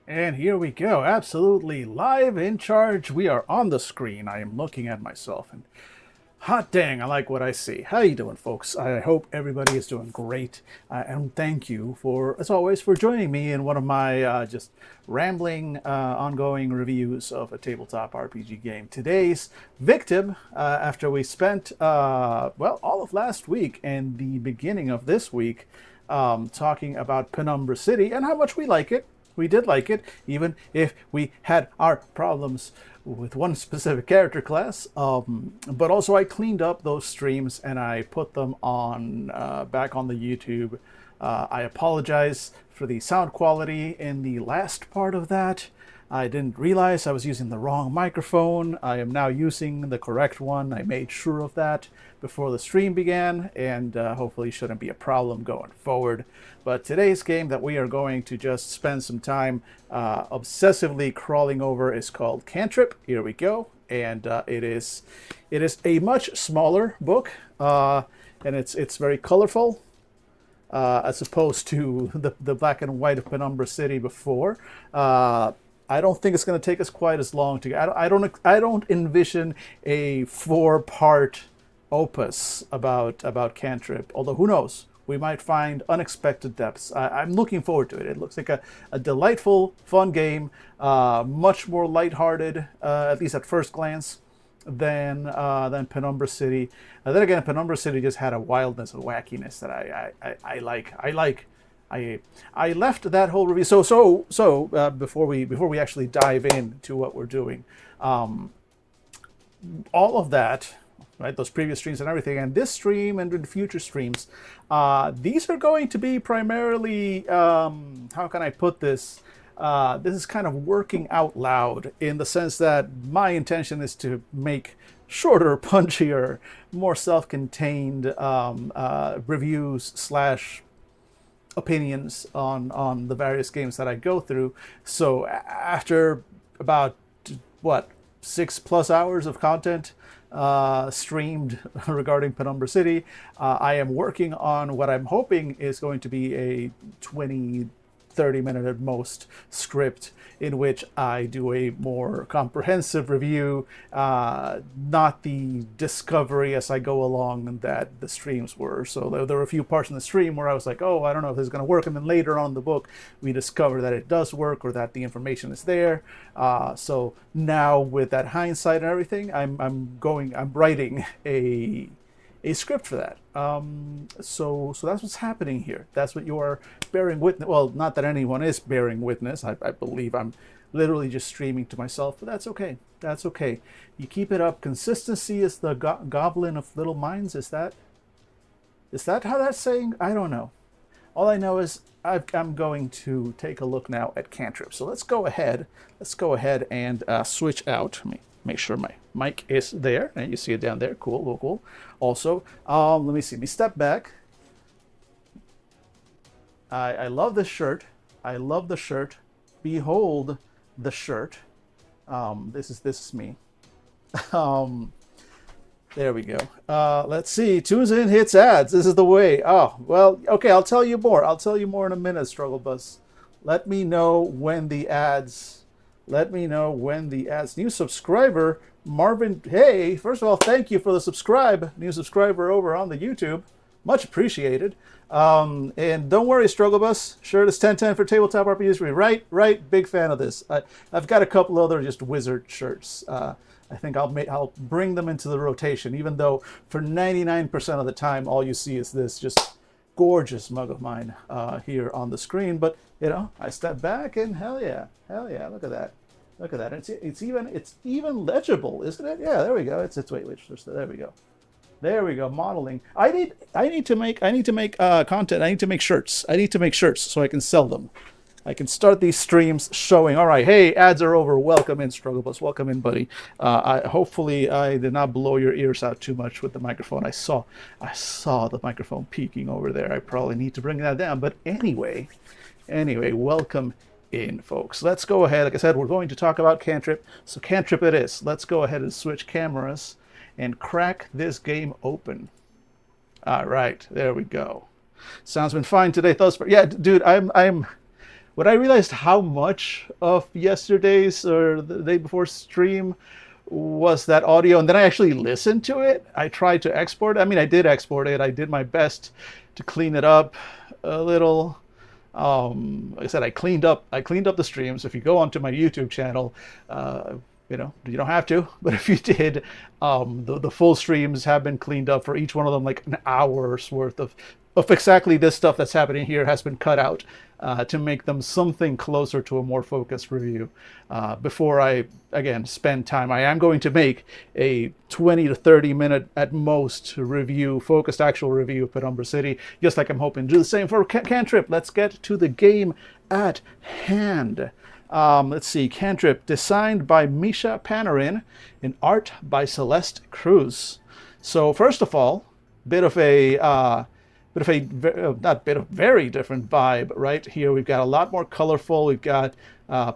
And here we go, absolutely live in charge. We are on the screen. I am looking at myself, and hot dang, I like what I see. How you doing, folks? I hope everybody is doing great. And thank you for, as always, for joining me in one of my just rambling, ongoing reviews of a tabletop RPG game. Today's victim, after we spent, well, all of last week and the beginning of this week talking about Penumbra City and how much we like it. We did like it, even if we had our problems with one specific character class. But also, I cleaned up those streams and I put them on back on the YouTube. I apologize for the sound quality in the last part of that. I didn't realize I was using the wrong microphone. I am now using the correct one. I made sure of that before the stream began, and hopefully shouldn't be a problem going forward. But today's game that we are going to just spend some time obsessively crawling over is called Cantrip. Here we go. And it is a much smaller book, and it's very colorful. As opposed to the black and white of Penumbra City before. I don't think it's going to take us quite as long to. I don't envision a 4-part opus about Cantrip. Although who knows, we might find unexpected depths. I'm looking forward to it. It looks like a delightful, fun game, much more lighthearted, at least at first glance, than Penumbra City. Then again, Penumbra City just had a wildness, a wackiness that I like. I left that whole review. So before we actually dive into what we're doing, all of that, right? Those previous streams and everything, and this stream and in future streams, these are going to be primarily, how can I put this? This is kind of working out loud in the sense that my intention is to make shorter, punchier, more self-contained reviews slash opinions on the various games that I go through. So after about, what, 6+ hours of content streamed regarding Penumbra City, I am working on what I'm hoping is going to be a 20-30 minute at most script in which I do a more comprehensive review, not the discovery as I go along that the streams were. So there were a few parts in the stream where I was like, oh, I don't know if this is going to work. And then later on in the book, we discover that it does work or that the information is there. So now with that hindsight and everything, I'm writing a script for that. So that's what's happening here. That's what you are bearing witness. Well, not that anyone is bearing witness. I believe I'm literally just streaming to myself, but that's okay. That's okay. You keep it up. Consistency is the goblin of little minds. Is that how that's saying? I don't know. All I know is I'm going to take a look now at Cantrip. So let's go ahead. And switch out. Let me make sure my mic is there, and you see it down there. Cool. Also, let me see. Let me step back. I love this shirt. I love the shirt. Behold the shirt. This is me. There we go. Let's see. Tunes in, hits ads. This is the way. Oh, well, okay. I'll tell you more. In a minute, Struggle Bus. Let me know when the ads. New subscriber, Marvin. Hey, first of all, thank you for the subscribe. New subscriber over on the YouTube. Much appreciated. And don't worry, Struggle Bus. Shirt is 1010 for tabletop RPGs. Right. Big fan of this. I've got a couple other just wizard shirts. I think I'll bring them into the rotation, even though for 99% of the time, all you see is this just gorgeous mug of mine here on the screen. But I step back and hell yeah, look at that. It's even legible, isn't it? Yeah, there we go. There we go. Modeling. I need to make content. I need to make shirts. So I can sell them. I can start these streams showing. All right, hey, ads are over. Welcome in, Struggle Bus. Welcome in, buddy. Hopefully, I did not blow your ears out too much with the microphone. I saw the microphone peeking over there. I probably need to bring that down. But anyway, welcome in, folks. Let's go ahead. Like I said, we're going to talk about Cantrip. So Cantrip it is. Let's go ahead and switch cameras and crack this game open. All right, there we go. Sounds been fine today thus far. Yeah, dude, I'm when I realized how much of yesterday's or the day before stream was that audio, and then I actually listened to it. I tried to export it. I mean, I did export it. I did my best to clean it up a little. Like I said, I cleaned up the streams. If you go onto my YouTube channel, you know, you don't have to, but if you did, the full streams have been cleaned up for each one of them. Like an hour's worth of exactly this stuff that's happening here has been cut out to make them something closer to a more focused review. Before I, again, spend time, I am going to make a 20 to 30 minute at most review, focused actual review of Penumbra City, just like I'm hoping to do the same for Cantrip. Let's get to the game at hand. Let's see, Cantrip, designed by Misha Panarin and art by Celeste Cruz. So first of all, very different vibe, right? Here we've got a lot more colorful, we've got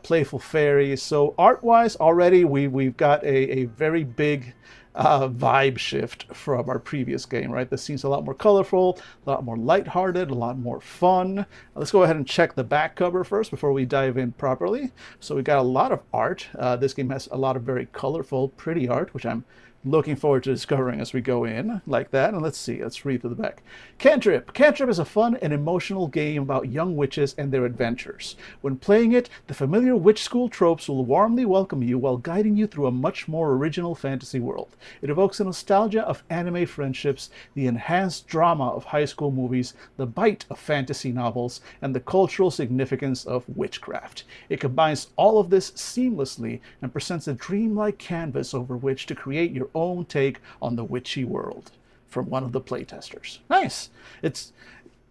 playful fairies. So art-wise, already we've got a very big vibe shift from our previous game, right? This seems a lot more colorful, a lot more lighthearted, a lot more fun. Let's go ahead and check the back cover first before we dive in properly. So we've got a lot of art. This game has a lot of very colorful, pretty art, which I'm looking forward to discovering as we go in, like that. And let's see, let's read through the back. Cantrip. Cantrip is a fun and emotional game about young witches and their adventures. When playing it, the familiar witch school tropes will warmly welcome you while guiding you through a much more original fantasy world. It evokes the nostalgia of anime friendships, the enhanced drama of high school movies, the bite of fantasy novels, and the cultural significance of witchcraft. It combines all of this seamlessly and presents a dreamlike canvas over which to create your own take on the witchy world, from one of the playtesters. Nice. It's,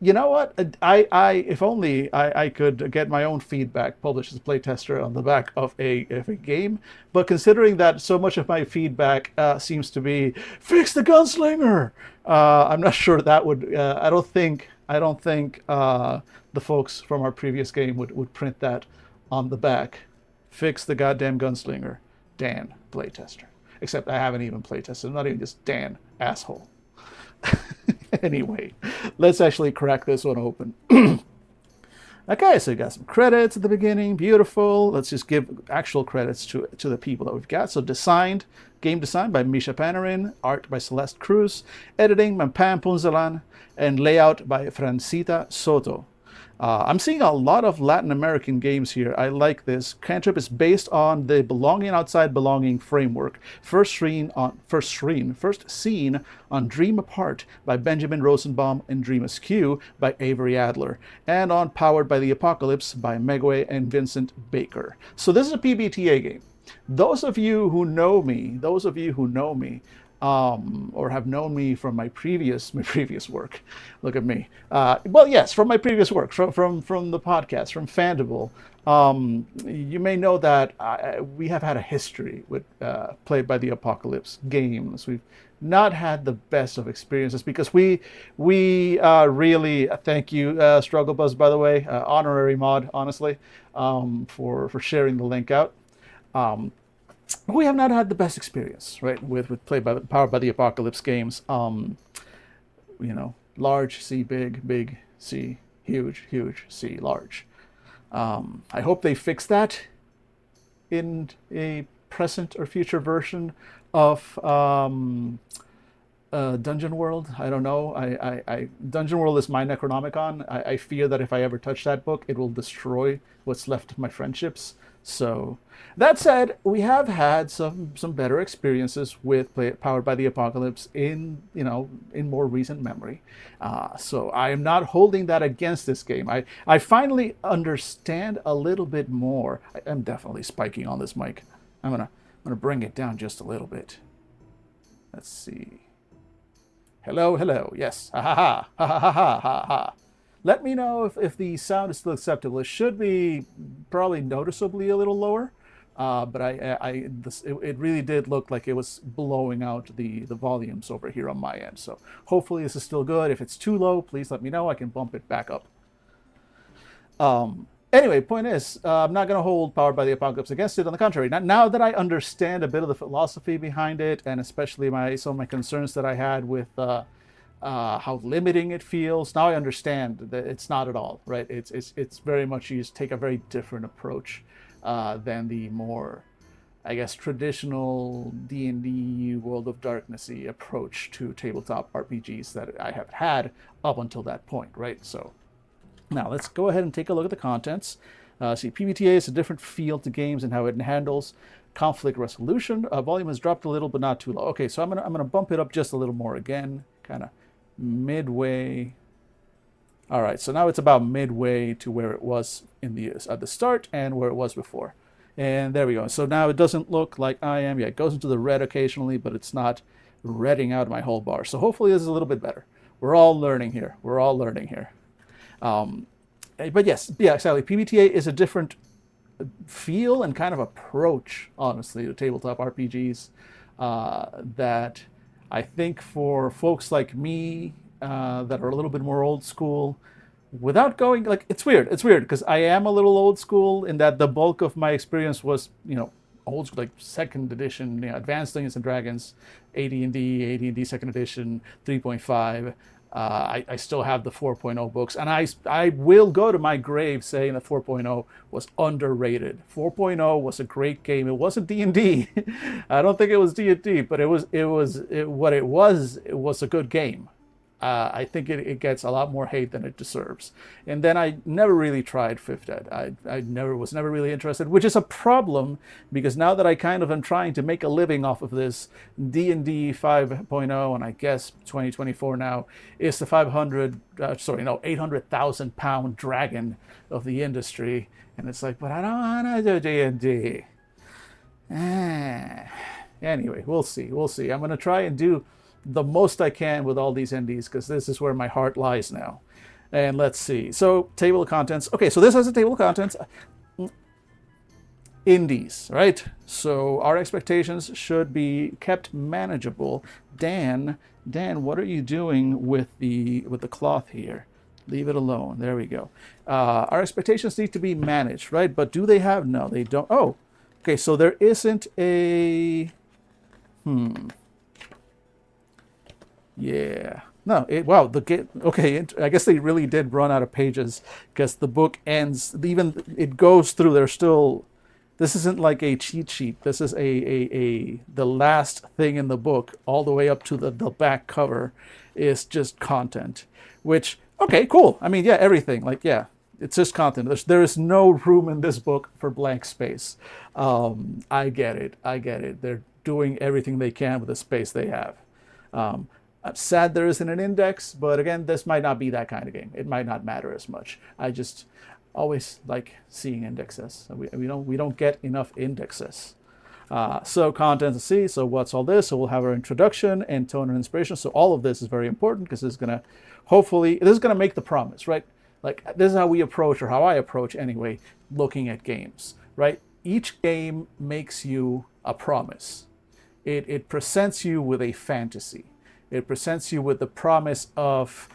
you know what? If only I could get my own feedback published as a playtester on the back of a game. But considering that so much of my feedback seems to be fix the gunslinger, I'm not sure that would. I don't think the folks from our previous game would print that on the back. Fix the goddamn gunslinger, Dan, playtester. Except I haven't even playtested. I'm not even just Dan, asshole. Anyway, let's actually crack this one open. Okay, so we got some credits at the beginning. Beautiful. Let's just give actual credits to the people that we've got. So game designed by Misha Panarin, art by Celeste Cruz, editing by Pam Punzalan, and layout by Francita Soto. I'm seeing a lot of Latin American games here. I like this. Cantrip is based on the Belonging Outside Belonging framework. First seen on Dream Apart by Benjamin Rosenbaum and Dream Askew by Avery Adler, and on Powered by the Apocalypse by Megway and Vincent Baker. So this is a PBTA game. Those of you who know me, or have known me from my previous work. Look at me. Well, yes, from my previous work, from the podcast, from Fandible. You may know that we have had a history with Played by the Apocalypse games. We've not had the best of experiences because we really thank you, Struggle Buzz, by the way, honorary mod, honestly, for sharing the link out. We have not had the best experience, right, with Powered by the Apocalypse games. You know, large C, big, big C, huge, huge C, large. I hope they fix that in a present or future version of Dungeon World. I don't know. Dungeon World is my Necronomicon. I fear that if I ever touch that book, it will destroy what's left of my friendships. So, that said, we have had some better experiences with Powered by the Apocalypse in more recent memory. So I am not holding that against this game. I finally understand a little bit more. I'm definitely spiking on this mic. I'm gonna bring it down just a little bit. Let's see. Hello. Yes. Ha ha ha ha ha ha ha ha. Let me know if the sound is still acceptable. It should be probably noticeably a little lower, but it really did look like it was blowing out the volumes over here on my end. So hopefully this is still good. If it's too low, please let me know. I can bump it back up. Anyway, point is, I'm not going to hold Powered by the Apocalypse against it. On the contrary, now that I understand a bit of the philosophy behind it, and especially some of my concerns that I had with how limiting it feels. Now I understand that it's not at all, right? It's very much, you just take a very different approach than the more, I guess, traditional D&D World of Darkness-y approach to tabletop RPGs that I have had up until that point, right? So now let's go ahead and take a look at the contents. See, PBTA is a different feel to games and how it handles conflict resolution. Volume has dropped a little, but not too low. Okay, so I'm gonna bump it up just a little more again, kind of midway. All right, so now it's about midway to where it was in the at the start and where it was before. And there we go. So now it doesn't look like I am. Yeah, it goes into the red occasionally, but it's not redding out my whole bar. So hopefully this is a little bit better. We're all learning here. We're all learning here. But yes, yeah, exactly. PBTA is a different feel and kind of approach, honestly, to tabletop RPGs that I think for folks like me that are a little bit more old school, without going, like, it's weird because I am a little old school in that the bulk of my experience was, old school, like second edition, Advanced Dungeons and Dragons, AD&D second edition, 3.5. I still have the 4.0 books, and I will go to my grave saying that 4.0 was underrated. 4.0 was a great game. It wasn't D&D. I don't think it was D&D, but it was a good game. I think it gets a lot more hate than it deserves. And then I never really tried 5th Ed. I was never really interested, which is a problem because now that I kind of am trying to make a living off of this, D&D 5.0, and I guess 2024 now, is the 800,000 pound dragon of the industry. And it's like, but I don't want to do D&D. Anyway, we'll see. I'm going to try and do the most I can with all these indies because this is where my heart lies now. And let's see. So, table of contents. Okay, so this has a table of contents. Indies, right? So our expectations should be kept manageable. Dan, what are you doing with the cloth here? Leave it alone. There we go. Our expectations need to be managed, right? But do they have? No, they don't. Oh, okay. So there isn't a. Yeah. No. Wow. Okay. I guess they really did run out of pages because the book ends. Even it goes through. There's still. This isn't like a cheat sheet. This is the last thing in the book, all the way up to the back cover, is just content. Which, okay, cool. I mean, yeah, everything. Like, yeah, it's just content. There is no room in this book for blank space. I get it. They're doing everything they can with the space they have. I'm sad there isn't an index, but again, this might not be that kind of game. It might not matter as much. I just always like seeing indexes. We don't get enough indexes. So content to see. So what's all this? So we'll have our introduction and tone and inspiration. So all of this is very important because this is gonna make the promise, right? Like this is how we approach, or how I approach anyway, looking at games, right? Each game makes you a promise. It presents you with a fantasy. It presents you with the promise of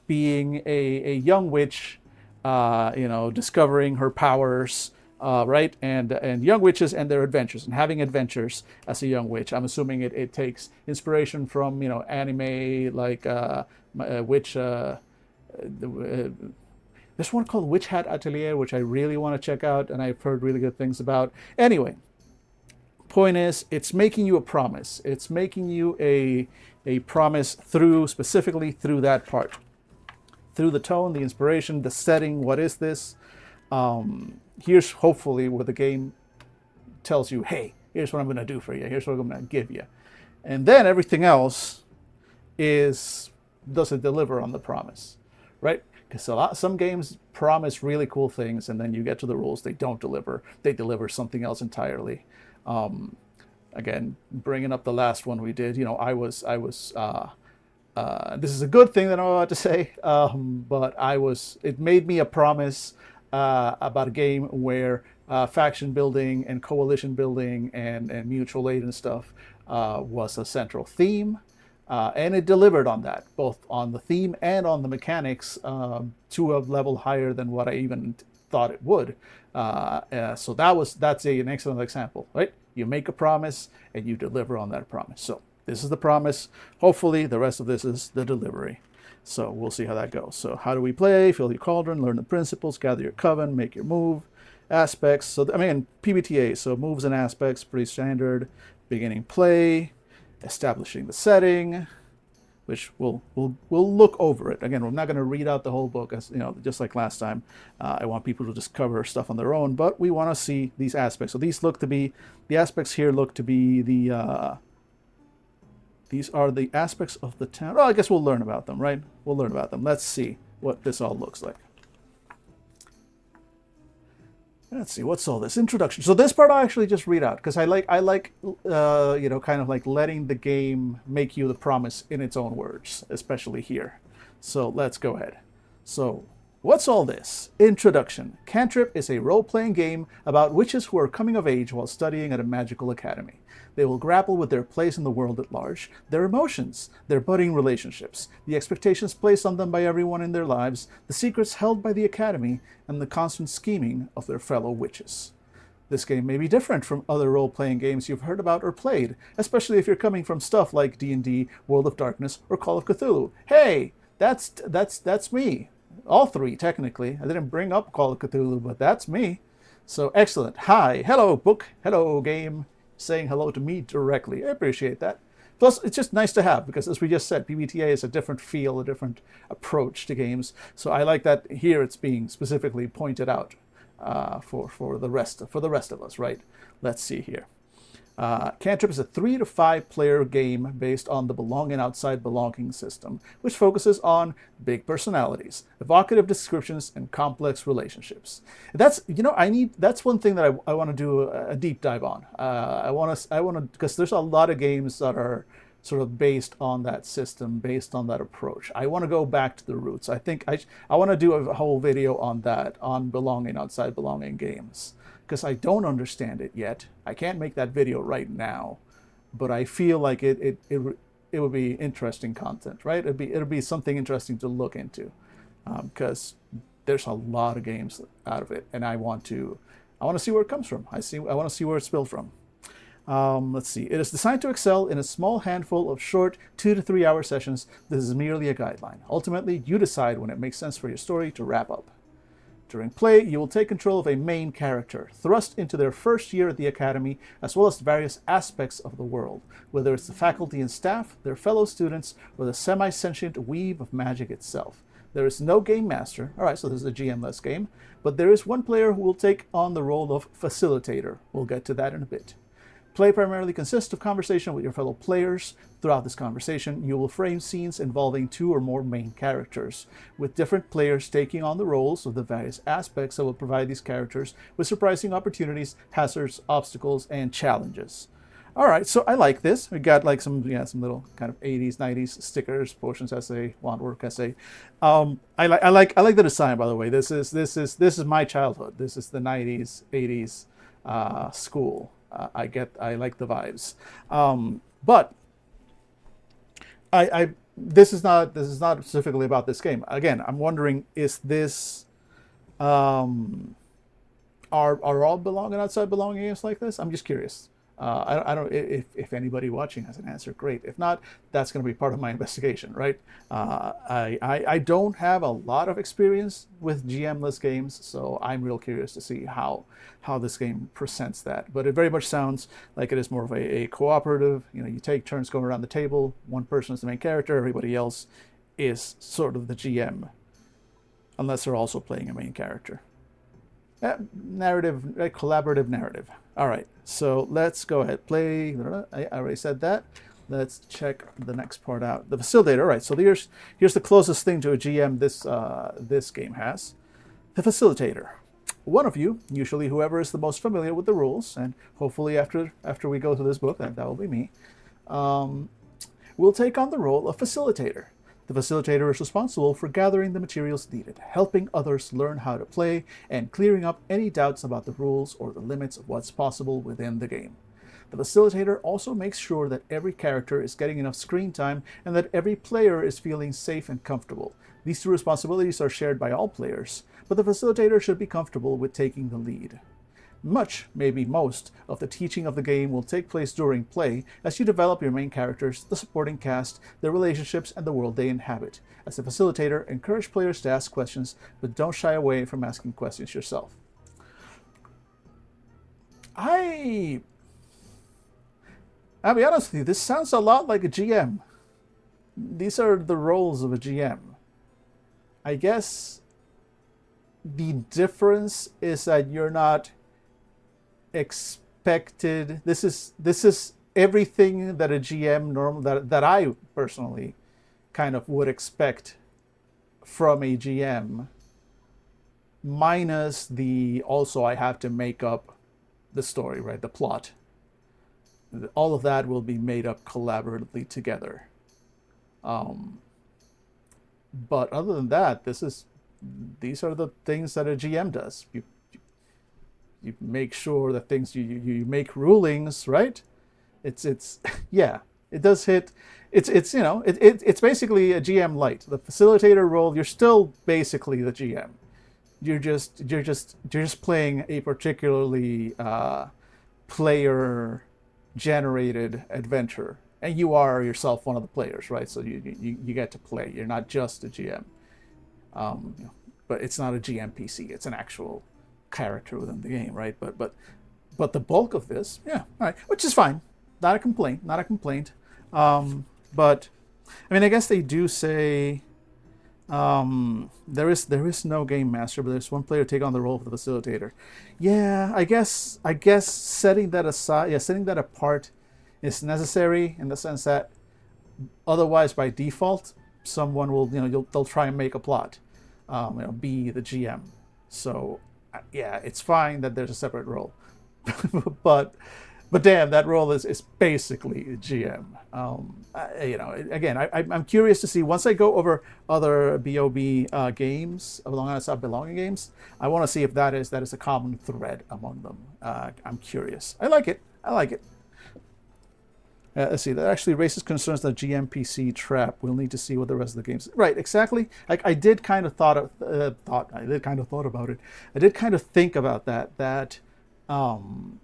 being a young witch, discovering her powers, right? And young witches and their adventures, and having adventures as a young witch. I'm assuming it takes inspiration from anime like witch. There's one called Witch Hat Atelier, which I really want to check out, and I've heard really good things about. Anyway, point is, it's making you a promise. It's making you a promise specifically through that part. Through the tone, the inspiration, the setting, what is this? Here's hopefully where the game tells you, hey, here's what I'm going to do for you. Here's what I'm going to give you. And then everything else does it deliver on the promise, right? Because some games promise really cool things, and then you get to the rules, they don't deliver. They deliver something else entirely. Again, bringing up the last one we did, this is a good thing that I'm about to say, but it made me a promise about a game where faction building and coalition building and mutual aid and stuff was a central theme, and it delivered on that, both on the theme and on the mechanics to a level higher than what I even thought it would. So that's an excellent example, right? You make a promise and you deliver on that promise. So This is the promise. Hopefully, the rest of this is the delivery. So we'll see how that goes. So how do we play? Fill your cauldron, learn the principles, gather your coven, make your move. Aspects. So I mean PBTA. So moves and aspects, pretty standard. Beginning play, establishing the setting, which we'll look over it. Again, we're not going to read out the whole book, as you know, just like last time. I want people to discover stuff on their own, but we want to see these aspects. So these look to be the aspects here. Look to be the these are the aspects of the town. Oh, I guess we'll learn about them, right? We'll learn about them. Let's see what this all looks like. Let's see, what's all this? Introduction. So this part I'll actually just read out, because I like you know, kind of like letting the game make you the promise in its own words, especially here. So let's go ahead. So, what's all this? Introduction. Cantrip is a role-playing game about witches who are coming of age while studying at a magical academy. They will grapple with their place in the world at large, their emotions, their budding relationships, the expectations placed on them by everyone in their lives, the secrets held by the academy, and the constant scheming of their fellow witches. This game may be different from other role-playing games you've heard about or played, especially if you're coming from stuff like D&D, World of Darkness, or Call of Cthulhu. Hey, that's me. All three, technically. I didn't bring up Call of Cthulhu, but that's me. So, excellent. Hi, hello, book, hello, game. Saying hello to me directly. I appreciate that. Plus, it's just nice to have, because as we just said, PBTA is a different feel, a different approach to games. So I like that here it's being specifically pointed out for the rest of us, right? Let's see here. Cantrip is a 3 to 5 player game based on the belong and outside belonging system, which focuses on big personalities, evocative descriptions, and complex relationships. That's, you know, that's one thing that I want to do a deep dive on. I want to, because there's a lot of games that are sort of based on that system, based on that approach. I want to go back to the roots. I think I want to do a whole video on that, on belonging, outside belonging games, because I don't understand it yet. I can't make that video right now, but I feel like it would be interesting content, right? It'll be something interesting to look into, because there's a lot of games out of it, and I want to see where it comes from. I want to see where it's built from. Let's see. It is designed to excel in a small handful of short 2 to 3 hour sessions. This is merely a guideline. Ultimately, you decide when it makes sense for your story to wrap up. During play, you will take control of a main character, thrust into their first year at the academy, as well as various aspects of the world, whether it's the faculty and staff, their fellow students, or the semi-sentient weave of magic itself. There is no game master. All right, so this is a GM-less game, but there is one player who will take on the role of facilitator. We'll get to that in a bit. Play primarily consists of conversation with your fellow players. Throughout this conversation, you will frame scenes involving 2 or more main characters, with different players taking on the roles of the various aspects that will provide these characters with surprising opportunities, hazards, obstacles, and challenges. All right, so I like this. We got like some little kind of 80s, 90s stickers, potions essay, wand work essay. I like the design, by the way. This is my childhood. This is the 90s, 80s school. I like the vibes, but this is not specifically about this game. Again, I'm wondering, is this are all belong and outside belonging games like this? I'm just curious. I don't if anybody watching has an answer, great. If not, that's going to be part of my investigation, right? I don't have a lot of experience with GM-less games, so I'm real curious to see how this game presents that. But it very much sounds like it is more of a cooperative. You know, you take turns going around the table. One person is the main character. Everybody else is sort of the GM, unless they're also playing a main character. Narrative, a collaborative narrative. All right, so let's go ahead. Play. I already said that. Let's check the next part out. The facilitator. All right, so here's the closest thing to a GM this game has. The facilitator. One of you, usually whoever is the most familiar with the rules, and hopefully after we go through this book, that will be me, will take on the role of facilitator. The facilitator is responsible for gathering the materials needed, helping others learn how to play, and clearing up any doubts about the rules or the limits of what's possible within the game. The facilitator also makes sure that every character is getting enough screen time and that every player is feeling safe and comfortable. These 2 responsibilities are shared by all players, but the facilitator should be comfortable with taking the lead. Much, maybe most, of the teaching of the game will take place during play as you develop your main characters, the supporting cast, their relationships, and the world they inhabit. As a facilitator, encourage players to ask questions, but don't shy away from asking questions yourself. I'll be honest with you, this sounds a lot like a GM. These are the roles of a GM. I guess the difference is that you're not expected. This is everything that a GM that I personally kind of would expect from a GM, minus the also I have to make up the story, right? The plot. All of that will be made up collaboratively together. But other than that, these are the things that a GM does. You make sure that things you make rulings, right? It's yeah, it does hit. It's it's basically a GM light. The facilitator role, you're still basically the GM. You're just playing a particularly player generated adventure, and you are yourself one of the players, right? So you get to play. You're not just a GM, but it's not a GM PC. It's an actual character within the game, right? But the bulk of this, yeah, all right, which is fine. Not a complaint. But I mean, I guess they do say there is no game master, but there's one player take on the role of the facilitator. Yeah, I guess setting that aside, setting that apart is necessary in the sense that otherwise, by default, someone will they'll try and make a plot, be the GM. So yeah, it's fine that there's a separate role, but damn, that role is basically a GM. Again, I'm curious to see once I go over other BOB games, alongside belonging games. I want to see if that is a common thread among them. I'm curious. I like it. Let's see. That actually raises concerns that GMPC trap. We'll need to see what the rest of the games. Right, exactly. I did kind of thought about it. I did kind of think about that. And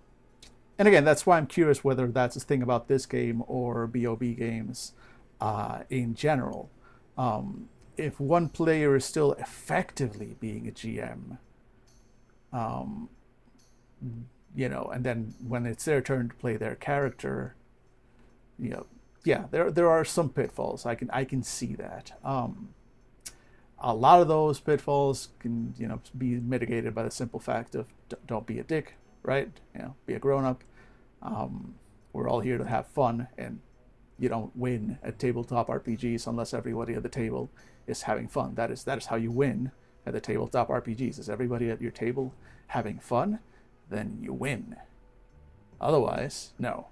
again, that's why I'm curious whether that's a thing about this game or BOB games in general. If one player is still effectively being a GM, and then when it's their turn to play their character, yeah, there are some pitfalls. I can see that. A lot of those pitfalls can be mitigated by the simple fact of don't be a dick, right? Be a grown up. We're all here to have fun, and you don't win at tabletop RPGs unless everybody at the table is having fun. That is how you win at the tabletop RPGs. Is everybody at your table having fun? Then you win. Otherwise, no.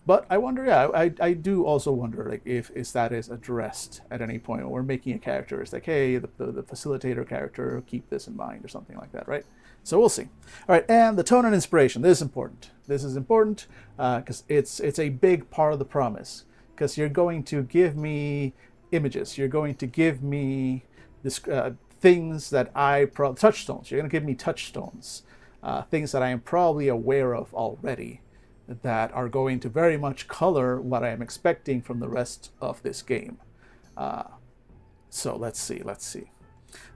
But I wonder, I do also wonder, like, if that is addressed at any point when we're making a character. It's like, hey, the facilitator character, keep this in mind, or something like that, right? So we'll see. All right, and the tone and inspiration. This is important. This is important because it's a big part of the promise. Because you're going to give me images. You're going to give me this, things that touchstones. You're going to give me touchstones, things that I am probably aware of already, that are going to very much color what I am expecting from the rest of this game. So let's see.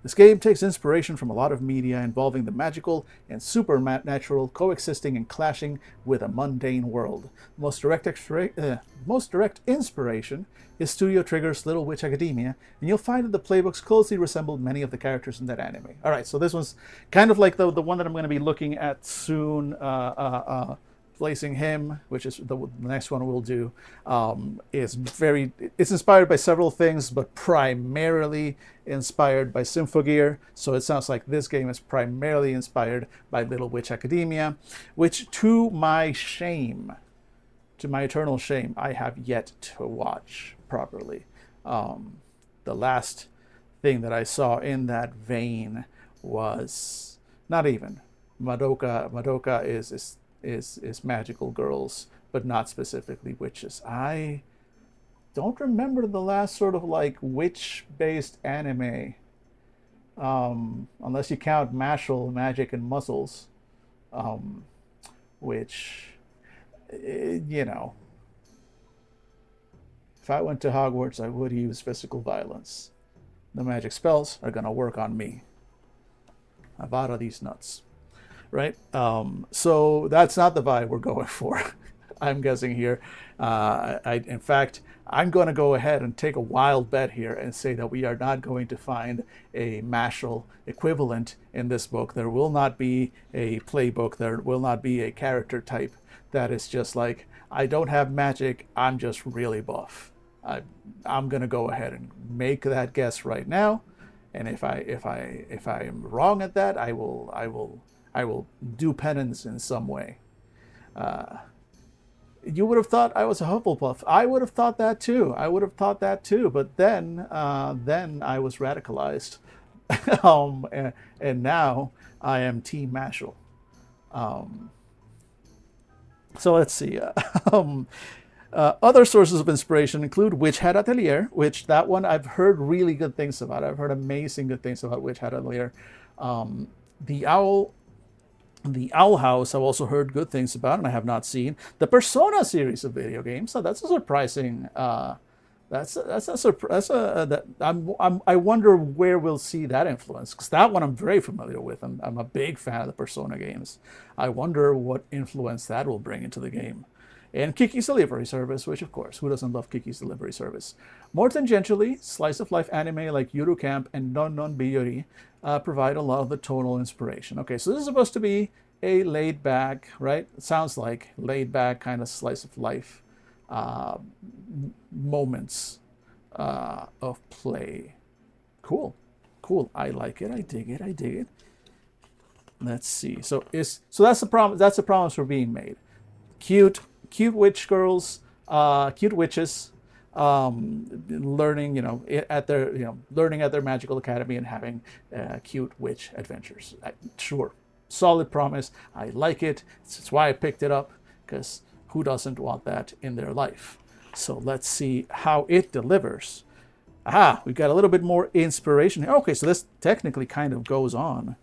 This game takes inspiration from a lot of media involving the magical and supernatural coexisting and clashing with a mundane world. Most direct inspiration is Studio Trigger's Little Witch Academia, and you'll find that the playbooks closely resemble many of the characters in that anime. All right, so this one's kind of like the one that I'm going to be looking at soon, placing him, which is the next one we'll do, it's inspired by several things, but primarily inspired by Symphogear. So it sounds like this game is primarily inspired by Little Witch Academia, which, to my eternal shame, I have yet to watch properly. The last thing that I saw in that vein was not even Madoka. Madoka is magical girls, but not specifically witches. I don't remember the last sort of like witch-based anime unless you count martial magic and muscles, which, you know, if I went to Hogwarts, I would use physical violence. The magic spells are gonna work on me. Avada these nuts, right? So that's not the vibe we're going for. I'm guessing here. In fact, I'm going to go ahead and take a wild bet here and say that we are not going to find a martial equivalent in this book. There will not be a playbook. There will not be a character type that is just like, I don't have magic, I'm just really buff. I'm going to go ahead and make that guess right now. And if I am wrong at that, I will do penance in some way. You would have thought I was a Hufflepuff. I would have thought that too. But then I was radicalized, and now I am Team Mashal. So let's see. Other sources of inspiration include Witch Hat Atelier, which that one I've heard really good things about. I've heard amazing good things about Witch Hat Atelier. The Owl House I've also heard good things about, and I have not seen. The Persona series of video games. So that's a surprising. I wonder where we'll see that influence, because that one I'm very familiar with. I'm a big fan of the Persona games. I wonder what influence that will bring into the game. And Kiki's Delivery Service, which of course, who doesn't love Kiki's Delivery Service? More tangentially, slice of life anime like Yuru Camp and Non Non Biyori provide a lot of the tonal inspiration. Okay, so this is supposed to be a laid back, right? It sounds like laid back kind of slice of life moments of play. Cool. I like it. I dig it. Let's see. So that's the problem. That's the promise we're being made. Cute witch girls, cute witches, learning, learning at their magical academy and having cute witch adventures. Sure, solid promise. I like it. That's why I picked it up, because who doesn't want that in their life? So let's see how it delivers. We got a little bit more inspiration. Okay, so this technically kind of goes on.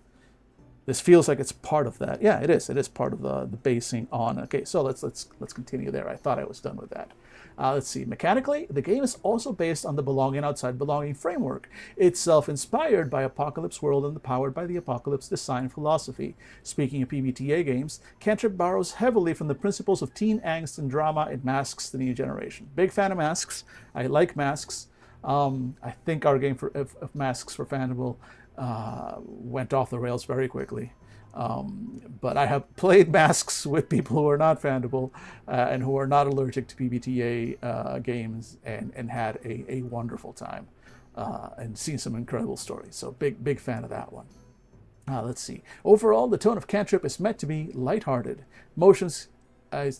This feels like it's part of that. Yeah, it is. It is part of the basing on. Okay, so let's continue there. I thought I was done with that. Let's see. Mechanically, the game is also based on the belonging outside belonging framework. It's self-inspired by Apocalypse World and powered by the Apocalypse design philosophy. Speaking of PBTA games, Cantrip borrows heavily from the principles of teen angst and drama it masks the new generation. Big fan of masks. I like masks. I think our game of masks for Fandible went off the rails very quickly. But I have played masks with people who are not Fandible and who are not allergic to PBTA games and had a wonderful time and seen some incredible stories. So big fan of that one. Let's see. Overall, the tone of Cantrip is meant to be lighthearted. Emotions, I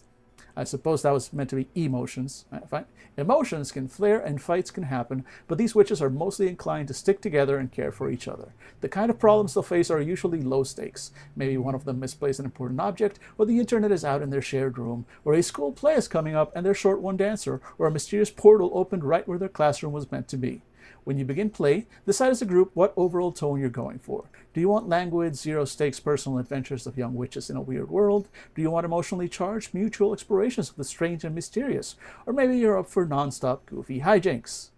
suppose that was meant to be emotions. Fine. Emotions can flare and fights can happen, but these witches are mostly inclined to stick together and care for each other. The kind of problems they'll face are usually low stakes. Maybe one of them misplaced an important object, or the internet is out in their shared room, or a school play is coming up and they're short one dancer, or a mysterious portal opened right where their classroom was meant to be. When you begin play, decide as a group what overall tone you're going for. Do you want languid, zero-stakes personal adventures of young witches in a weird world? Do you want emotionally charged, mutual explorations of the strange and mysterious? Or maybe you're up for non-stop, goofy hijinks?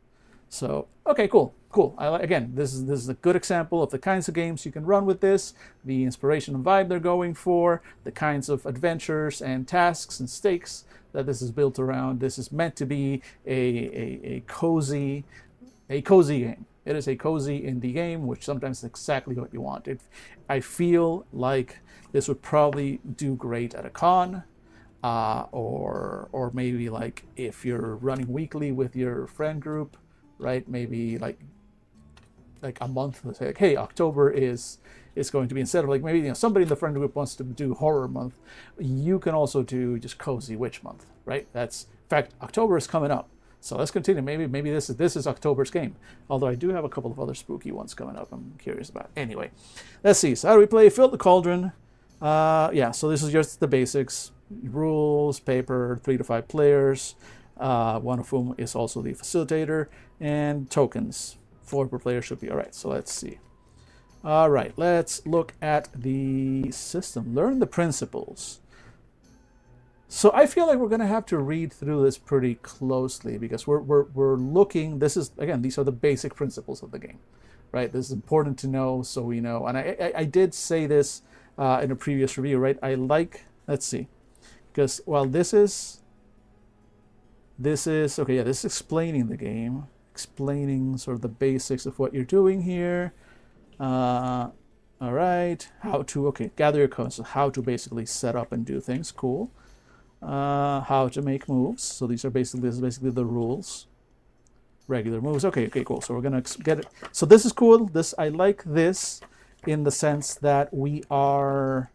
So, okay, cool. Again, this is a good example of the kinds of games you can run with this, the inspiration and vibe they're going for, the kinds of adventures and tasks and stakes that this is built around. This is meant to be a cozy game. It is a cozy indie game, which sometimes is exactly what you want. I feel like this would probably do great at a con, or maybe like if you're running weekly with your friend group, right? Maybe like a month. Let's say like, hey, October is going to be, instead of like maybe somebody in the friend group wants to do horror month, you can also do just cozy witch month, right? In fact, October is coming up. So let's continue. Maybe this is October's game. Although I do have a couple of other spooky ones coming up I'm curious about. Anyway, let's see. So how do we play? Fill the Cauldron. So this is just the basics. Rules, paper, 3 to 5 players, one of whom is also the facilitator, and tokens. 4 per player should be all right. So let's see. All right, let's look at the system. Learn the principles. So I feel like we're going to have to read through this pretty closely because we're looking. This is, again, these are the basic principles of the game, right? This is important to know so we know. And I did say this in a previous review, right? I like, let's see, because while this is okay, yeah, this is explaining the game, explaining sort of the basics of what you're doing here. All right, how to, okay, gather your codes, so how to basically set up and do things, cool. How to make moves. So these are basically, this is basically the rules. Regular moves. Okay, cool. So we're gonna get it. So this is cool. This, I like this in the sense that we are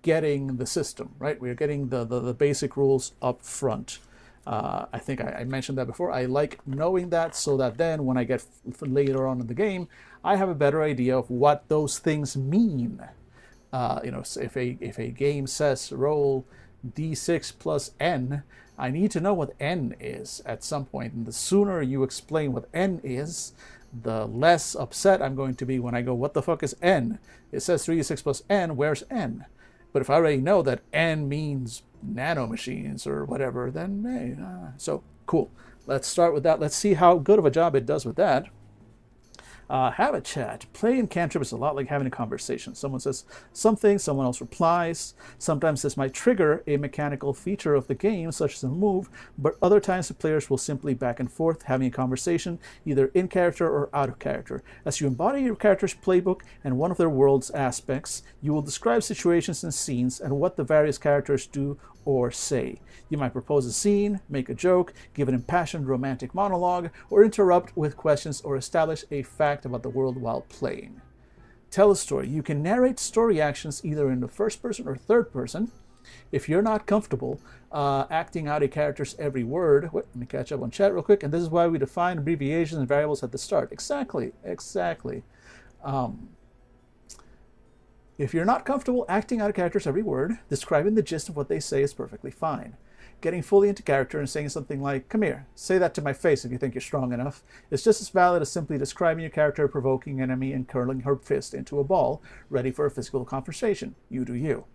getting the system, right? We are getting the basic rules up front. I think I mentioned that before. I like knowing that so that then when I get later on in the game, I have a better idea of what those things mean. So if a game says roll d6 plus n, I need to know what n is at some point. And the sooner you explain what n is, the less upset I'm going to be when I go, what the fuck is n? It says 3d6 plus n, where's n? But if I already know that n means nanomachines or whatever, then hey, so cool. Let's start with that. Let's see how good of a job it does with that. Have a chat. Playing Cantrip is a lot like having a conversation. Someone says something, someone else replies. Sometimes this might trigger a mechanical feature of the game, such as a move, but other times the players will simply back and forth, having a conversation, either in character or out of character. As you embody your character's playbook and one of their world's aspects, you will describe situations and scenes and what the various characters do or say. You might propose a scene, make a joke, give an impassioned romantic monologue, or interrupt with questions or establish a fact about the world while playing. Tell a story. You can narrate story actions either in the first person or third person. If you're not comfortable acting out a character's every word, wait, let me catch up on chat real quick, and this is why we define abbreviations and variables at the start. Exactly. If you're not comfortable acting out a character's every word, describing the gist of what they say is perfectly fine. Getting fully into character and saying something like, come here, say that to my face if you think you're strong enough, is just as valid as simply describing your character provoking an enemy and curling her fist into a ball, ready for a physical confrontation. You do you.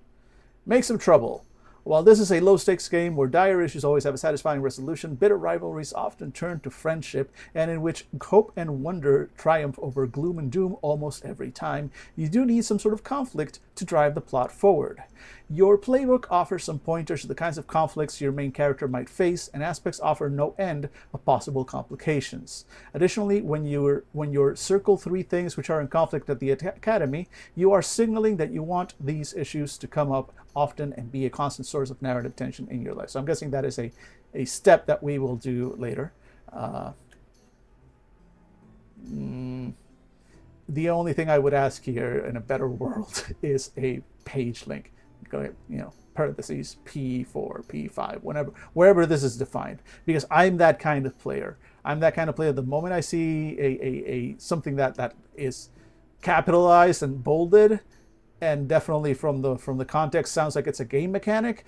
Make some trouble. While this is a low-stakes game where dire issues always have a satisfying resolution, bitter rivalries often turn to friendship, and in which hope and wonder triumph over gloom and doom almost every time, you do need some sort of conflict to drive the plot forward. Your playbook offers some pointers to the kinds of conflicts your main character might face, and aspects offer no end of possible complications. Additionally, when you circle 3 things which are in conflict at the Academy, you are signaling that you want these issues to come up often and be a constant source of narrative tension in your life. So I'm guessing that is a step that we will do later. The only thing I would ask here in a better world is a page link. Go, parentheses P4, P5, wherever this is defined, because I'm that kind of player. The moment I see a something that is capitalized and bolded, and definitely from the context sounds like it's a game mechanic.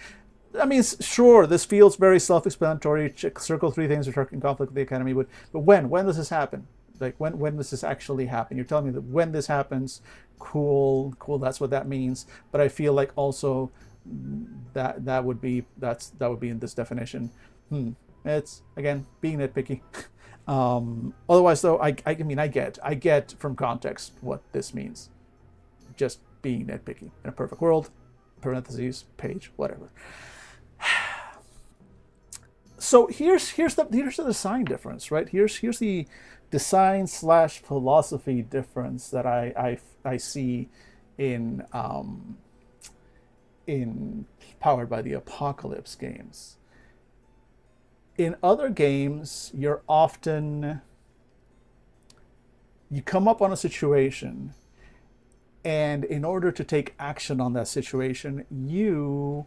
I mean, sure, this feels very self-explanatory. Circle 3 things which are in conflict with the Academy, but when does this happen? Like when does this actually happen? You're telling me that when this happens, cool, that's what that means. But I feel like also that would be in this definition. It's again being nitpicky. Otherwise, though, I get from context what this means. Just being nitpicky. In a perfect world, parentheses, page, whatever. So here's the design difference, right? Here's the design / philosophy difference that I see in Powered by the Apocalypse games. In other games, you come up on a situation, and in order to take action on that situation, you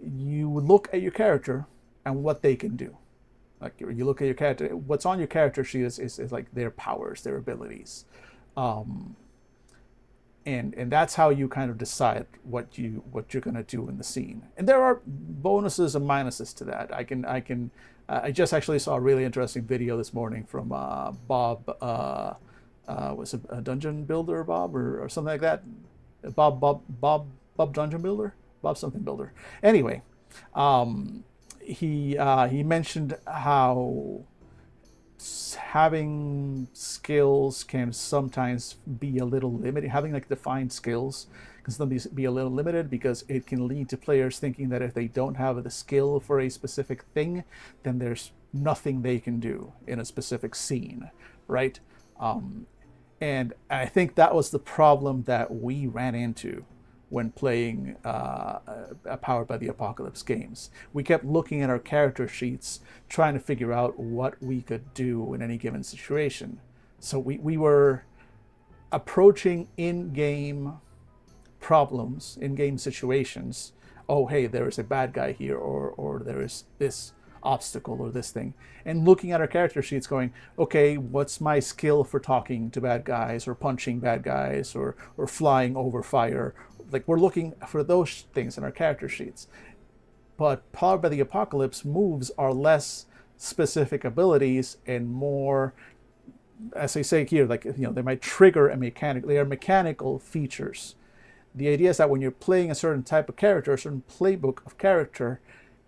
look at your character and what they can do. Like you look at your character, what's on your character sheet is like their powers, their abilities. and that's how you kind of decide what you're going to do in the scene. And there are bonuses and minuses to that. I just actually saw a really interesting video this morning from Bob. Was it a Dungeon Builder, Bob, or something like that? Bob Dungeon Builder, Bob something Builder. Anyway, he mentioned how having skills can sometimes be a little limited. Having like defined skills can sometimes be a little limited because it can lead to players thinking that if they don't have the skill for a specific thing, then there's nothing they can do in a specific scene, right? And I think that was the problem that we ran into when playing Powered by the Apocalypse games. We kept looking at our character sheets, trying to figure out what we could do in any given situation. So we were approaching in-game problems, in-game situations. Oh, hey, there is a bad guy here, or there is this obstacle or this thing, and looking at our character sheets going, okay, what's my skill for talking to bad guys or punching bad guys or flying over fire? Like, we're looking for those things in our character sheets. But Powered by the Apocalypse moves are less specific abilities and more, as I say here, like, they might trigger a mechanic. They are mechanical features. The idea is that when you're playing a certain type of character, a certain playbook of character,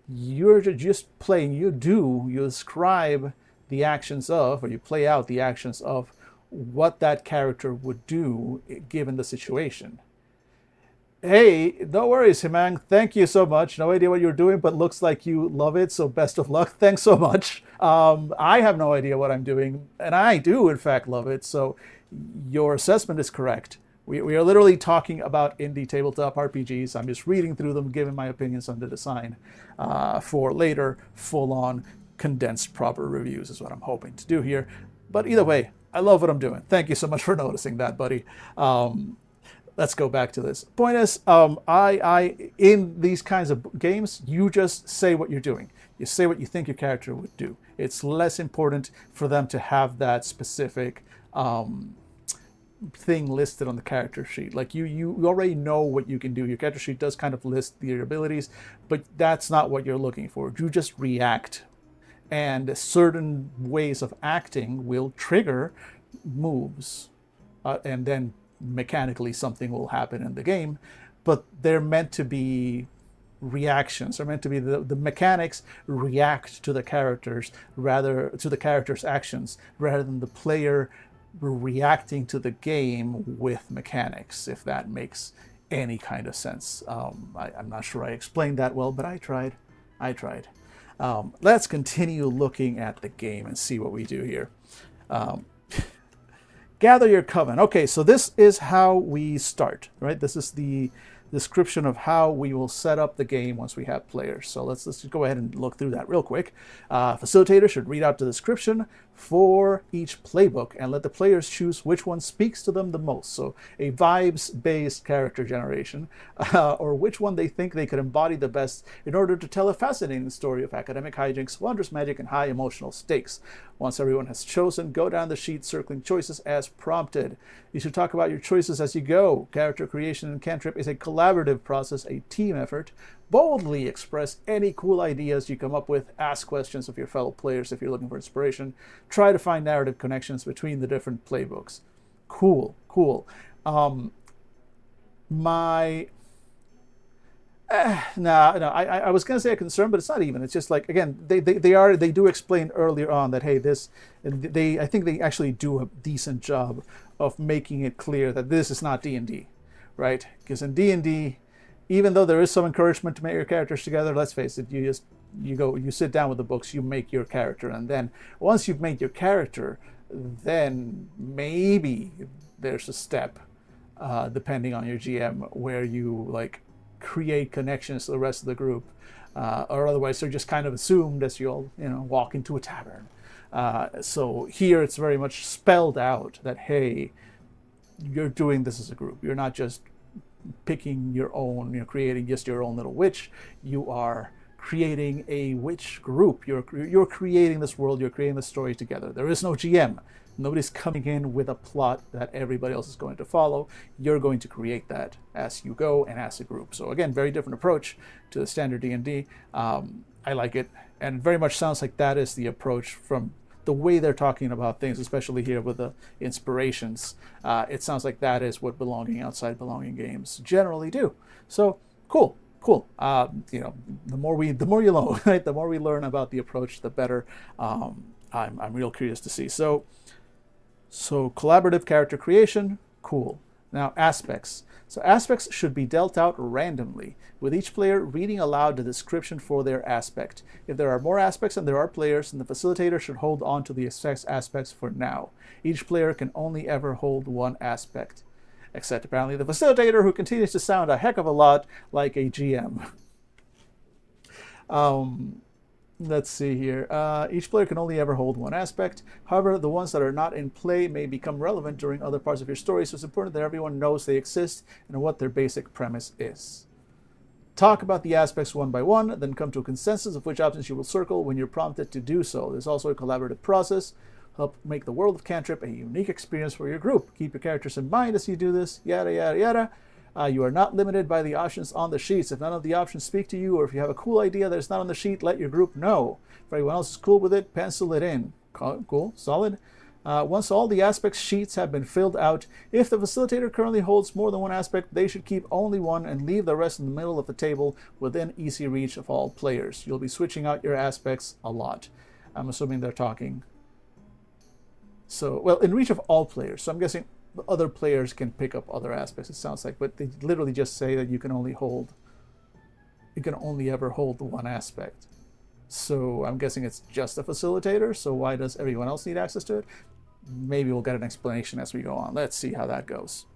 you're just playing, you describe the actions of, or you play out the actions of what that character would do given the situation. Hey, no worries, Himang. Thank you so much. No idea what you're doing, but looks like you love it, so best of luck. Thanks so much. I have no idea what I'm doing, and I do, in fact, love it, so your assessment is correct. We are literally talking about indie tabletop RPGs. I'm just reading through them, giving my opinions on the design for later full-on condensed proper reviews is what I'm hoping to do here. But either way, I love what I'm doing. Thank you so much for noticing that, buddy. Let's go back to this. Point is, I in these kinds of games, you just say what you're doing. You say what you think your character would do. It's less important for them to have that specific thing listed on the character sheet. Like you already know what you can do. Your character sheet does kind of list your abilities, but that's not what you're looking for. You just react, and certain ways of acting will trigger moves, and then mechanically something will happen in the game, but they're meant to be reactions. They're meant to be the mechanics react to the characters, rather to the character's actions, rather than the player reacting to the game with mechanics, if that makes any kind of sense. I'm not sure I explained that well, but I tried. Let's continue looking at the game and see what we do here. Gather your coven. Okay, so this is how we start, right? This is the description of how we will set up the game once we have players. So let's just go ahead and look through that real quick. Facilitator should read out the description for each playbook and let the players choose which one speaks to them the most. So a vibes-based character generation, or which one they think they could embody the best in order to tell a fascinating story of academic hijinks, wondrous magic, and high emotional stakes. Once everyone has chosen, go down the sheet circling choices as prompted. You should talk about your choices as you go. Character creation in Cantrip is a collaborative process, a team effort. Boldly express any cool ideas you come up with. Ask questions of your fellow players if you're looking for inspiration. Try to find narrative connections between the different playbooks. Cool. I was going to say a concern, but it's not even. It's just like, again, they do explain earlier on that, hey, I think they actually do a decent job of making it clear that this is not D&D, right? Because in D&D, even though there is some encouragement to make your characters together, let's face it, you sit down with the books, you make your character, and then once you've made your character, then maybe there's a step, depending on your GM, where you like create connections to the rest of the group, or otherwise they're just kind of assumed as you all walk into a tavern. So here it's very much spelled out that, hey, you're doing this as a group. You're not just picking your own, creating just your own little witch. You are creating a witch group. You're creating this world. You're creating the story together. There is no GM. Nobody's coming in with a plot that everybody else is going to follow. You're going to create that as you go and as a group. So again, very different approach to the standard D&D. I like it, and it very much sounds like that is the approach from the way they're talking about things, especially here with the inspirations. It sounds like that is what belonging outside belonging games generally do. So cool. The more you learn, right? The more we learn about the approach, the better. I'm real curious to see. So collaborative character creation, cool. Now aspects. So aspects should be dealt out randomly, with each player reading aloud the description for their aspect. If there are more aspects than there are players, then the facilitator should hold on to the aspects for now. Each player can only ever hold one aspect, except apparently the facilitator, who continues to sound a heck of a lot like a GM. Let's see here. Each player can only ever hold one aspect. However, the ones that are not in play may become relevant during other parts of your story, so it's important that everyone knows they exist and what their basic premise is. Talk about the aspects one by one, then come to a consensus of which options you will circle when you're prompted to do so. There's also a collaborative process. Help make the world of Cantrip a unique experience for your group. Keep your characters in mind as you do this, yada, yada, yada. You are not limited by the options on the sheets. If none of the options speak to you, or if you have a cool idea that is not on the sheet, let your group know. If everyone else is cool with it, pencil it in. Cool, solid. Once all the aspects sheets have been filled out, if the facilitator currently holds more than one aspect, they should keep only one and leave the rest in the middle of the table within easy reach of all players. You'll be switching out your aspects a lot. I'm assuming they're talking. So, well, in reach of all players. So I'm guessing other players can pick up other aspects, it sounds like, but they literally just say that you can only ever hold one aspect. So I'm guessing it's just a facilitator, so why does everyone else need access to it? Maybe we'll get an explanation as we go on. Let's see how that goes.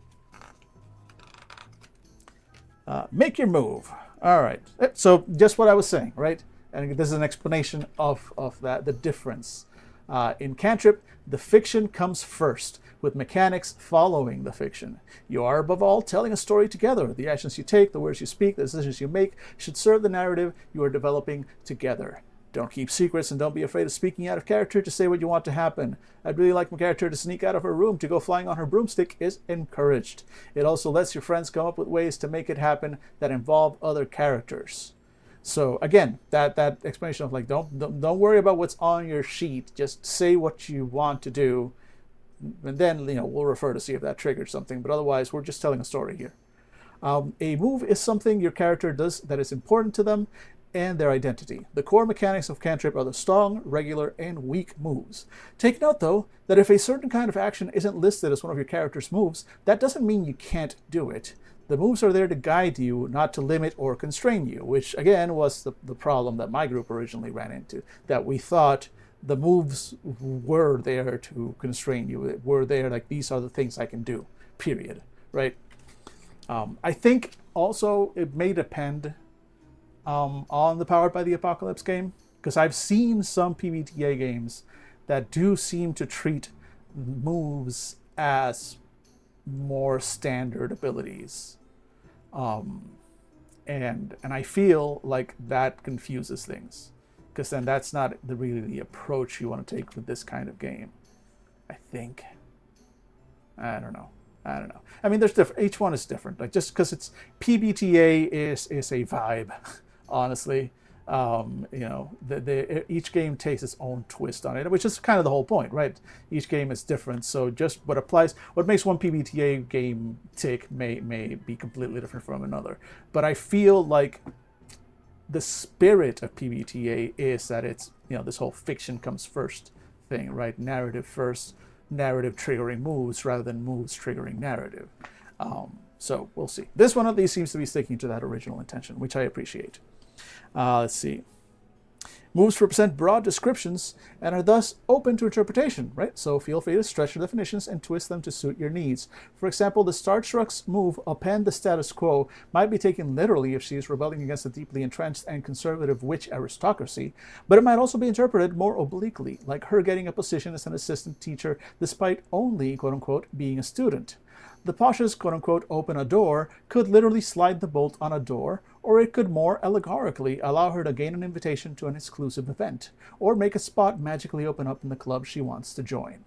Make your move. All right, so just what I was saying, right? And this is an explanation of that, the difference. In Cantrip, the fiction comes first, with mechanics following the fiction. You are, above all, telling a story together. The actions you take, the words you speak, the decisions you make should serve the narrative you are developing together. Don't keep secrets, and don't be afraid of speaking out of character to say what you want to happen. I'd really like my character to sneak out of her room to go flying on her broomstick is encouraged. It also lets your friends come up with ways to make it happen that involve other characters. So again, that explanation of like, don't worry about what's on your sheet. Just say what you want to do, and then we'll refer to see if that triggers something. But otherwise, we're just telling a story here. A move is something your character does that is important to them and their identity. The core mechanics of Cantrip are the strong, regular, and weak moves. Take note, though, that if a certain kind of action isn't listed as one of your character's moves, that doesn't mean you can't do it. The moves are there to guide you, not to limit or constrain you, which, again, was the problem that my group originally ran into, that we thought the moves were there to constrain you, were there like, these are the things I can do, period, right? I think also it may depend on the Powered by the Apocalypse game, because I've seen some PBTA games that do seem to treat moves as more standard abilities. And I feel like that confuses things, because then that's not really the approach you want to take with this kind of game, I think. I don't know. I mean, there's different. Each one is different. Like, just because it's PBTA is a vibe, honestly. Each game takes its own twist on it, which is kind of the whole point, right? Each game is different, so just what makes one PBTA game tick may be completely different from another. But I feel like the spirit of PBTA is that it's this whole fiction comes first thing, right? Narrative first, narrative triggering moves rather than moves triggering narrative. So we'll see. This one at least seems to be sticking to that original intention, which I appreciate. Let's see. Moves represent broad descriptions and are thus open to interpretation, right? So feel free to stretch your definitions and twist them to suit your needs. For example, the Starstruck's move, Upend the Status Quo, might be taken literally if she is rebelling against the deeply entrenched and conservative witch aristocracy, but it might also be interpreted more obliquely, like her getting a position as an assistant teacher despite only, quote-unquote, being a student. The Pasha's quote-unquote open a door could literally slide the bolt on a door, or it could more allegorically allow her to gain an invitation to an exclusive event, or make a spot magically open up in the club she wants to join.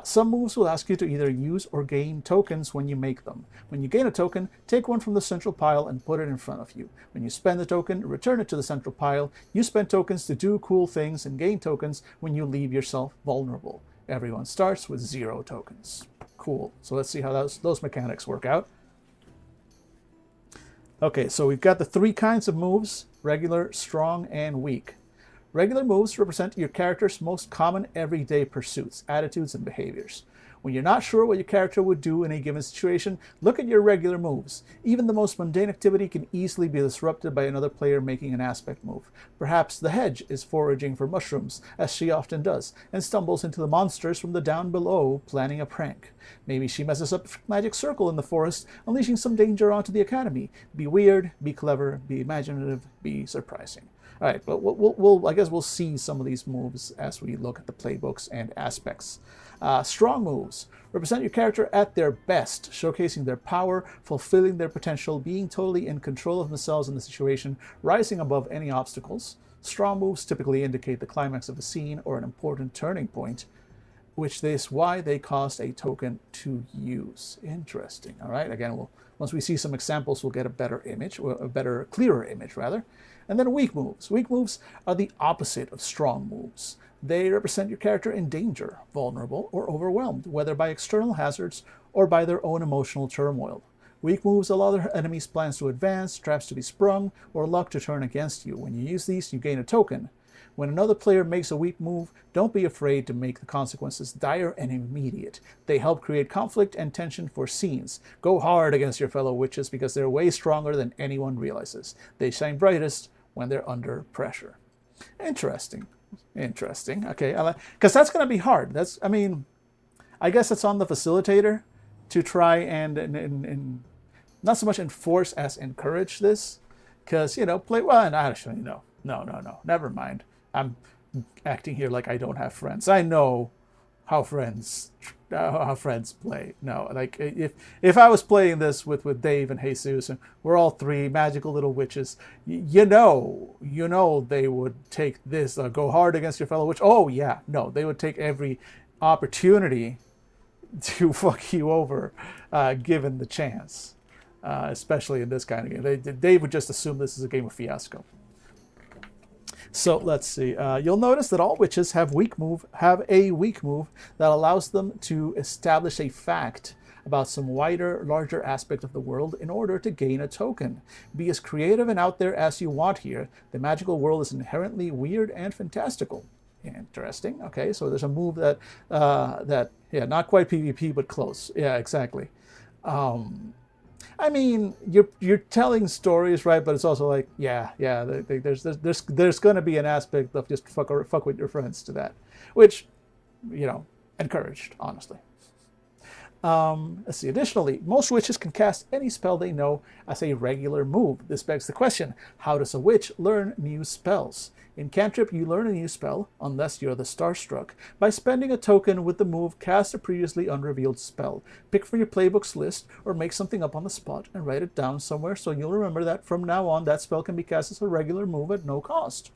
Some moves will ask you to either use or gain tokens when you make them. When you gain a token, take one from the central pile and put it in front of you. When you spend the token, return it to the central pile. You spend tokens to do cool things and gain tokens when you leave yourself vulnerable. Everyone starts with 0 tokens. Cool. So let's see how those mechanics work out. Okay, so we've got the 3 kinds of moves: regular, strong, and weak. Regular moves represent your character's most common everyday pursuits, attitudes, and behaviors. When you're not sure what your character would do in a given situation, look at your regular moves. Even the most mundane activity can easily be disrupted by another player making an aspect move. Perhaps the hedge is foraging for mushrooms, as she often does, and stumbles into the monsters from the down below, planning a prank. Maybe she messes up a magic circle in the forest, unleashing some danger onto the academy. Be weird, be clever, be imaginative, be surprising. All right, but I guess we'll see some of these moves as we look at the playbooks and aspects. Strong moves represent your character at their best, showcasing their power, fulfilling their potential, being totally in control of themselves in the situation, rising above any obstacles. Strong moves typically indicate the climax of a scene or an important turning point, which is why they cost a token to use. Interesting. All right, again, once we see some examples, we'll get a better image, or a better, clearer image, rather. And then weak moves. Weak moves are the opposite of strong moves. They represent your character in danger, vulnerable, or overwhelmed, whether by external hazards or by their own emotional turmoil. Weak moves allow their enemies' plans to advance, traps to be sprung, or luck to turn against you. When you use these, you gain a token. When another player makes a weak move, don't be afraid to make the consequences dire and immediate. They help create conflict and tension for scenes. Go hard against your fellow witches because they're way stronger than anyone realizes. They shine brightest when they're under pressure. Interesting. Okay, because that's going to be hard. I guess it's on the facilitator to try and not so much enforce as encourage this, because play well. And actually, no, never mind. I'm acting here like I don't have friends. I know how friends play. No, like if I was playing this with Dave and Jesus, and we're all 3 magical little witches, you know they would take this, go hard against your fellow witch. Oh yeah, no, they would take every opportunity to fuck you over, given the chance. Especially in this kind of game, they would just assume this is a game of Fiasco. So let's see. You'll notice that all witches have a weak move that allows them to establish a fact about some wider, larger aspect of the world in order to gain a token. Be as creative and out there as you want here. The magical world is inherently weird and fantastical. Interesting. Okay, so there's a move that not quite PvP, but close. Yeah, exactly. I mean, you're telling stories, right? But it's also like, there's going to be an aspect of just fuck with your friends to that, which, encouraged, honestly. Let's see. Additionally, most witches can cast any spell they know as a regular move. This begs the question: how does a witch learn new spells? In Cantrip, you learn a new spell, unless you're the Starstruck, by spending a token with the move Cast a Previously Unrevealed Spell. Pick from your playbook's list, or make something up on the spot and write it down somewhere so you'll remember that from now on that spell can be cast as a regular move at no cost.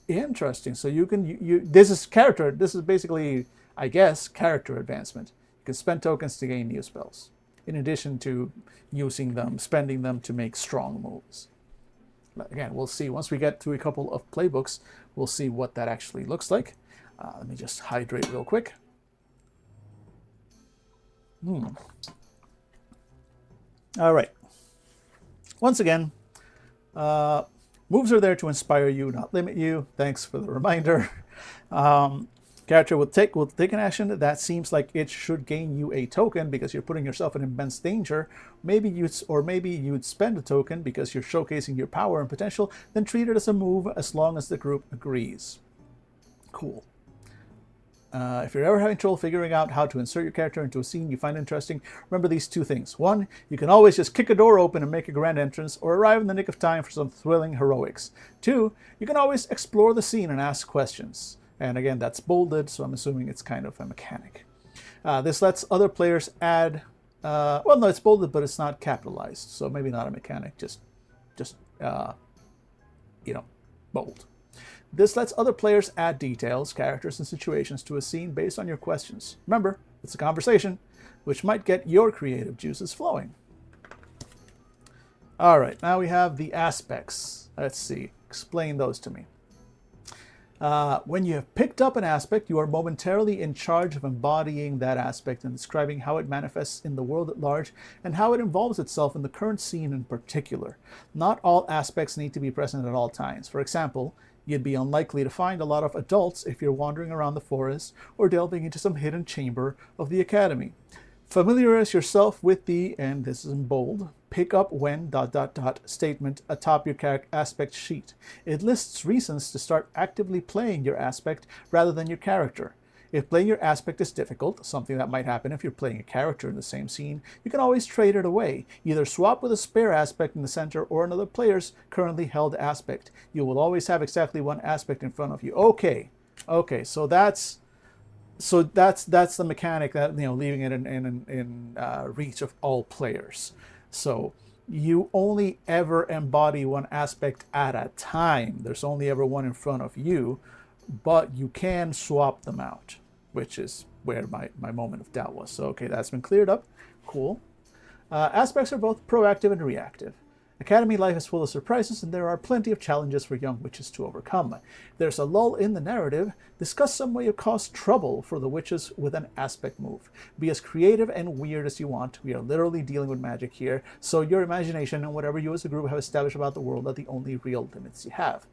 Interesting. So this is basically, I guess, character advancement. You can spend tokens to gain new spells, in addition to spending them to make strong moves. Again, we'll see. Once we get through a couple of playbooks, we'll see what that actually looks like. Let me just hydrate real quick. All right. Once again, moves are there to inspire you, not limit you. Thanks for the reminder. Character will take an action that seems like it should gain you a token because you're putting yourself in immense danger. Maybe you'd spend a token because you're showcasing your power and potential, then treat it as a move as long as the group agrees. Cool. If you're ever having trouble figuring out how to insert your character into a scene you find interesting, remember these 2 things. 1, you can always just kick a door open and make a grand entrance, or arrive in the nick of time for some thrilling heroics. 2, you can always explore the scene and ask questions. And again, that's bolded, so I'm assuming it's kind of a mechanic. This lets other players add, well, no, it's bolded, but it's not capitalized, so maybe not a mechanic, just bold. This lets other players add details, characters, and situations to a scene based on your questions. Remember, it's a conversation, which might get your creative juices flowing. All right, now we have the aspects. Let's see, explain those to me. When you have picked up an aspect, you are momentarily in charge of embodying that aspect and describing how it manifests in the world at large and how it involves itself in the current scene in particular. Not all aspects need to be present at all times. For example, you'd be unlikely to find a lot of adults if you're wandering around the forest or delving into some hidden chamber of the academy. Familiarize yourself with the, and this is in bold, pick up when ... statement atop your aspect sheet. It lists reasons to start actively playing your aspect rather than your character. If playing your aspect is difficult, something that might happen if you're playing a character in the same scene, you can always trade it away. Either swap with a spare aspect in the center or another player's currently held aspect. You will always have exactly one aspect in front of you. Okay, so that's the mechanic that, leaving it in reach of all players. So you only ever embody one aspect at a time. There's only ever one in front of you, but you can swap them out, which is where my moment of doubt was. So, okay, that's been cleared up. Cool. Aspects are both proactive and reactive. Academy life is full of surprises, and there are plenty of challenges for young witches to overcome. If there's a lull in the narrative, discuss some way to cause trouble for the witches with an aspect move. Be as creative and weird as you want. We are literally dealing with magic here, so your imagination and whatever you as a group have established about the world are the only real limits you have.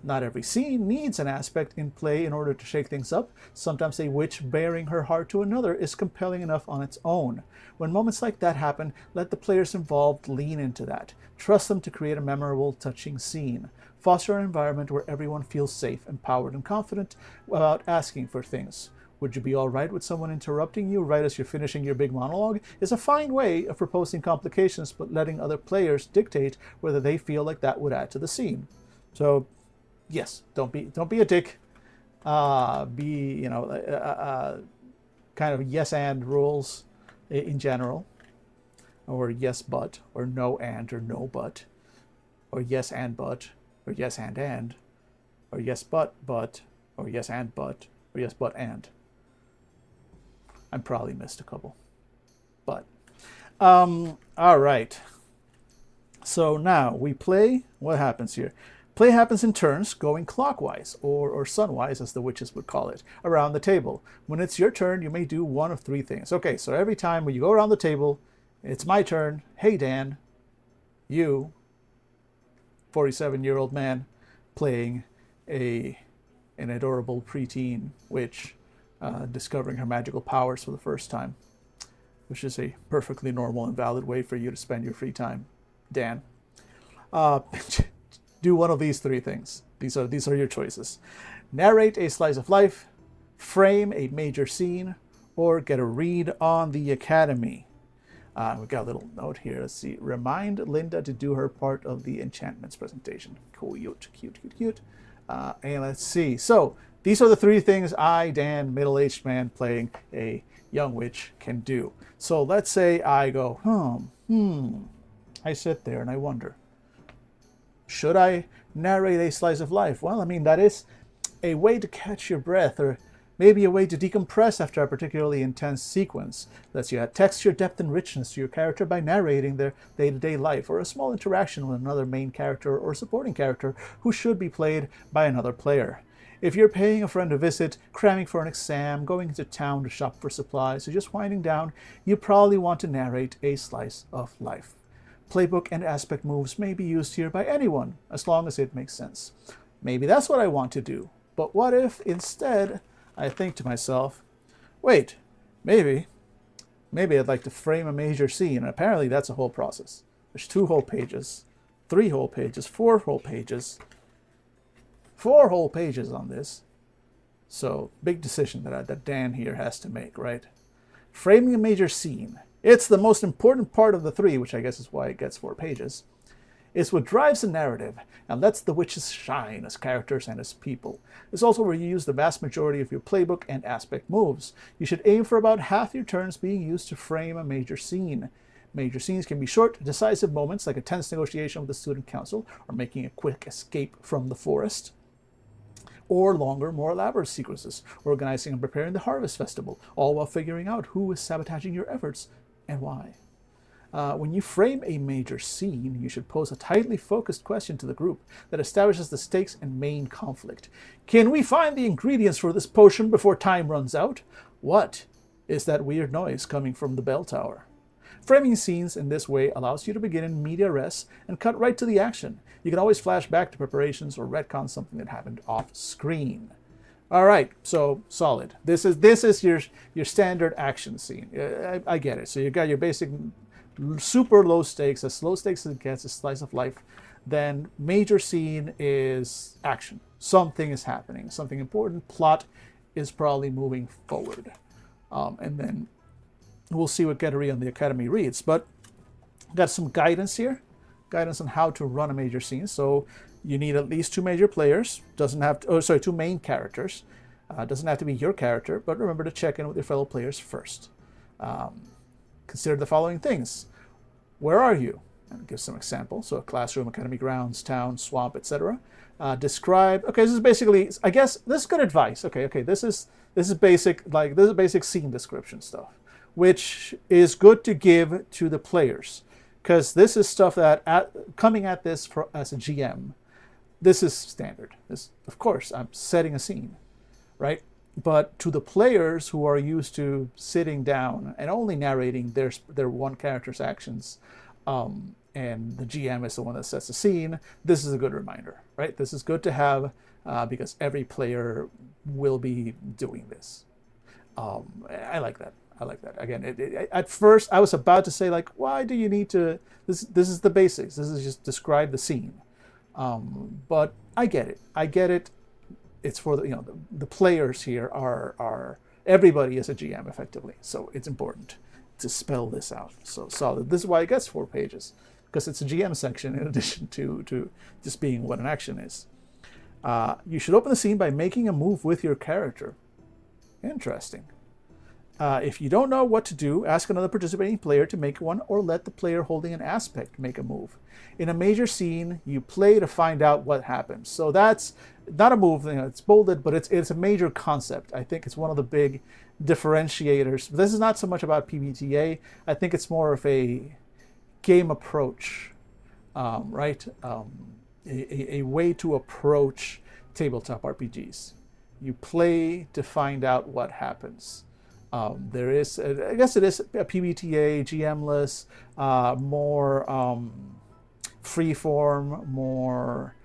Not every scene needs an aspect in play in order to shake things up. Sometimes a witch bearing her heart to another is compelling enough on its own. When moments like that happen, let the players involved lean into that. Trust them to create a memorable, touching scene. Foster an environment where everyone feels safe, empowered, and confident about asking for things. Would you be all right with someone interrupting you right as you're finishing your big monologue? Is a fine way of proposing complications, but letting other players dictate whether they feel like that would add to the scene. So, yes, don't be a dick. Be kind of yes and rules in general, or yes but, or no and, or no but, or yes and but, or yes and, or yes but, or yes and but, or yes but and. I probably missed a couple, but all right. So now we play. What happens here? Play happens in turns, going clockwise, or sunwise, as the witches would call it, around the table. When it's your turn, you may do one of three things. Okay, so every time when you go around the table, it's my turn. Hey, Dan, you, 47-year-old man, playing an adorable preteen witch, discovering her magical powers for the first time, which is a perfectly normal and valid way for you to spend your free time, Dan. Do one of these three things. These are your choices. Narrate a slice of life, frame a major scene, or get a read on the academy. We've got a little note here. Let's see. Remind Linda to do her part of the enchantments presentation. Cute. And let's see. So these are the three things I, Dan, middle-aged man playing a young witch, can do. So let's say I go, I sit there and I wonder, should I narrate a slice of life? Well, I mean, that is a way to catch your breath, or maybe a way to decompress after a particularly intense sequence. Lets you add texture, depth, and richness to your character by narrating their day-to-day life, or a small interaction with another main character or supporting character who should be played by another player. If you're paying a friend a visit, cramming for an exam, going into town to shop for supplies, or just winding down, you probably want to narrate a slice of life. Playbook and aspect moves may be used here by anyone, as long as it makes sense. Maybe that's what I want to do. But what if, instead, I think to myself, wait, maybe I'd like to frame a major scene, and apparently that's a whole process. There's 2 whole pages, 3 whole pages, 4 whole pages, 4 whole pages on this. So, big decision that Dan here has to make, right? Framing a major scene. It's the most important part of the 3, which I guess is why it gets 4 pages. It's what drives the narrative and lets the witches shine as characters and as people. It's also where you use the vast majority of your playbook and aspect moves. You should aim for about half your turns being used to frame a major scene. Major scenes can be short, decisive moments like a tense negotiation with the student council or making a quick escape from the forest, or longer, more elaborate sequences, organizing and preparing the Harvest Festival, all while figuring out who is sabotaging your efforts and why. When you frame a major scene, you should pose a tightly focused question to the group that establishes the stakes and main conflict. Can we find the ingredients for this potion before time runs out? What is that weird noise coming from the bell tower? Framing scenes in this way allows you to begin in media res and cut right to the action. You can always flash back to preparations or retcon something that happened off screen. All right, so solid. This is your standard action scene. I get it. So you got your basic super low stakes, as low stakes as it gets, a slice of life. Then major scene is action. Something is happening, something important. Plot is probably moving forward, and then we'll see what Gettery on the Academy reads. But got some guidance here, guidance on how to run a major scene. So you need at least 2 major players. Doesn't have to, 2 main characters. Doesn't have to be your character, but remember to check in with your fellow players first. Consider the following things. Where are you? And give some examples. So a classroom, academy grounds, town, swamp, etc. Describe. Okay, this is basically, I guess this is good advice. Okay, this is basic, like this is basic scene description stuff, which is good to give to the players, because this is stuff that coming at this as a GM, this is standard. This, of course, I'm setting a scene, right? But to the players who are used to sitting down and only narrating their one character's actions, and the GM is the one that sets the scene, this is a good reminder, right? This is good to have because every player will be doing this. I like that. I like that. Again, at first I was about to say, like, why do you need to? This is the basics. This is just describe the scene. But I get it. I get it. It's for the players here are everybody is a GM effectively, so it's important to spell this out. So solid. This is why it gets 4 pages, because it's a GM section in addition to just being what an action is. You should open the scene by making a move with your character. Interesting. If you don't know what to do, ask another participating player to make one, or let the player holding an aspect make a move. In a major scene, you play to find out what happens. So that's not a move, it's bolded, but it's a major concept. I think it's one of the big differentiators. This is not so much about PBTA. I think it's more of a game approach, right? A way to approach tabletop RPGs. You play to find out what happens. There is, I guess it is a PBTA, GM-less, more freeform, more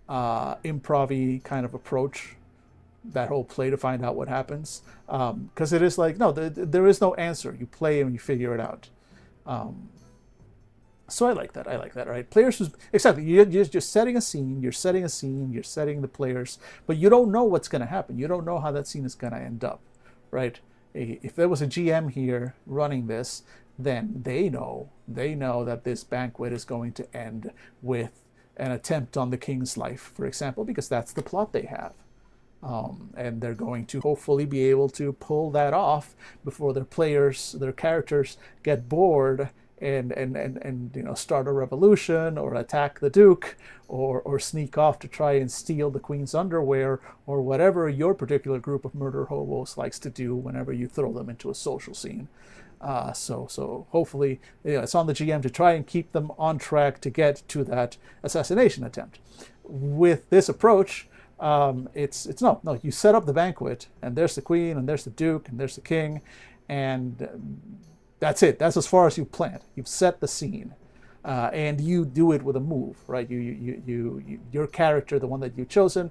improv-y kind of approach. That whole play to find out what happens. Because it is like, no, there is no answer. You play and you figure it out. So I like that, right? Players, exactly, you're just setting a scene, you're setting the players, but you don't know what's going to happen. You don't know how that scene is going to end up, right? If there was a GM here running this, then they know that this banquet is going to end with an attempt on the king's life, for example, because that's the plot they have. And they're going to hopefully be able to pull that off before their characters get bored and start a revolution or attack the Duke or sneak off to try and steal the Queen's underwear or whatever your particular group of murder hobos likes to do whenever you throw them into a social scene. So hopefully it's on the GM to try and keep them on track to get to that assassination attempt. With this approach, it's no, you set up the banquet and there's the Queen and there's the Duke and there's the King, and that's it. That's as far as you plan. You've set the scene, and you do it with a move, right? Your character, the one that you've chosen.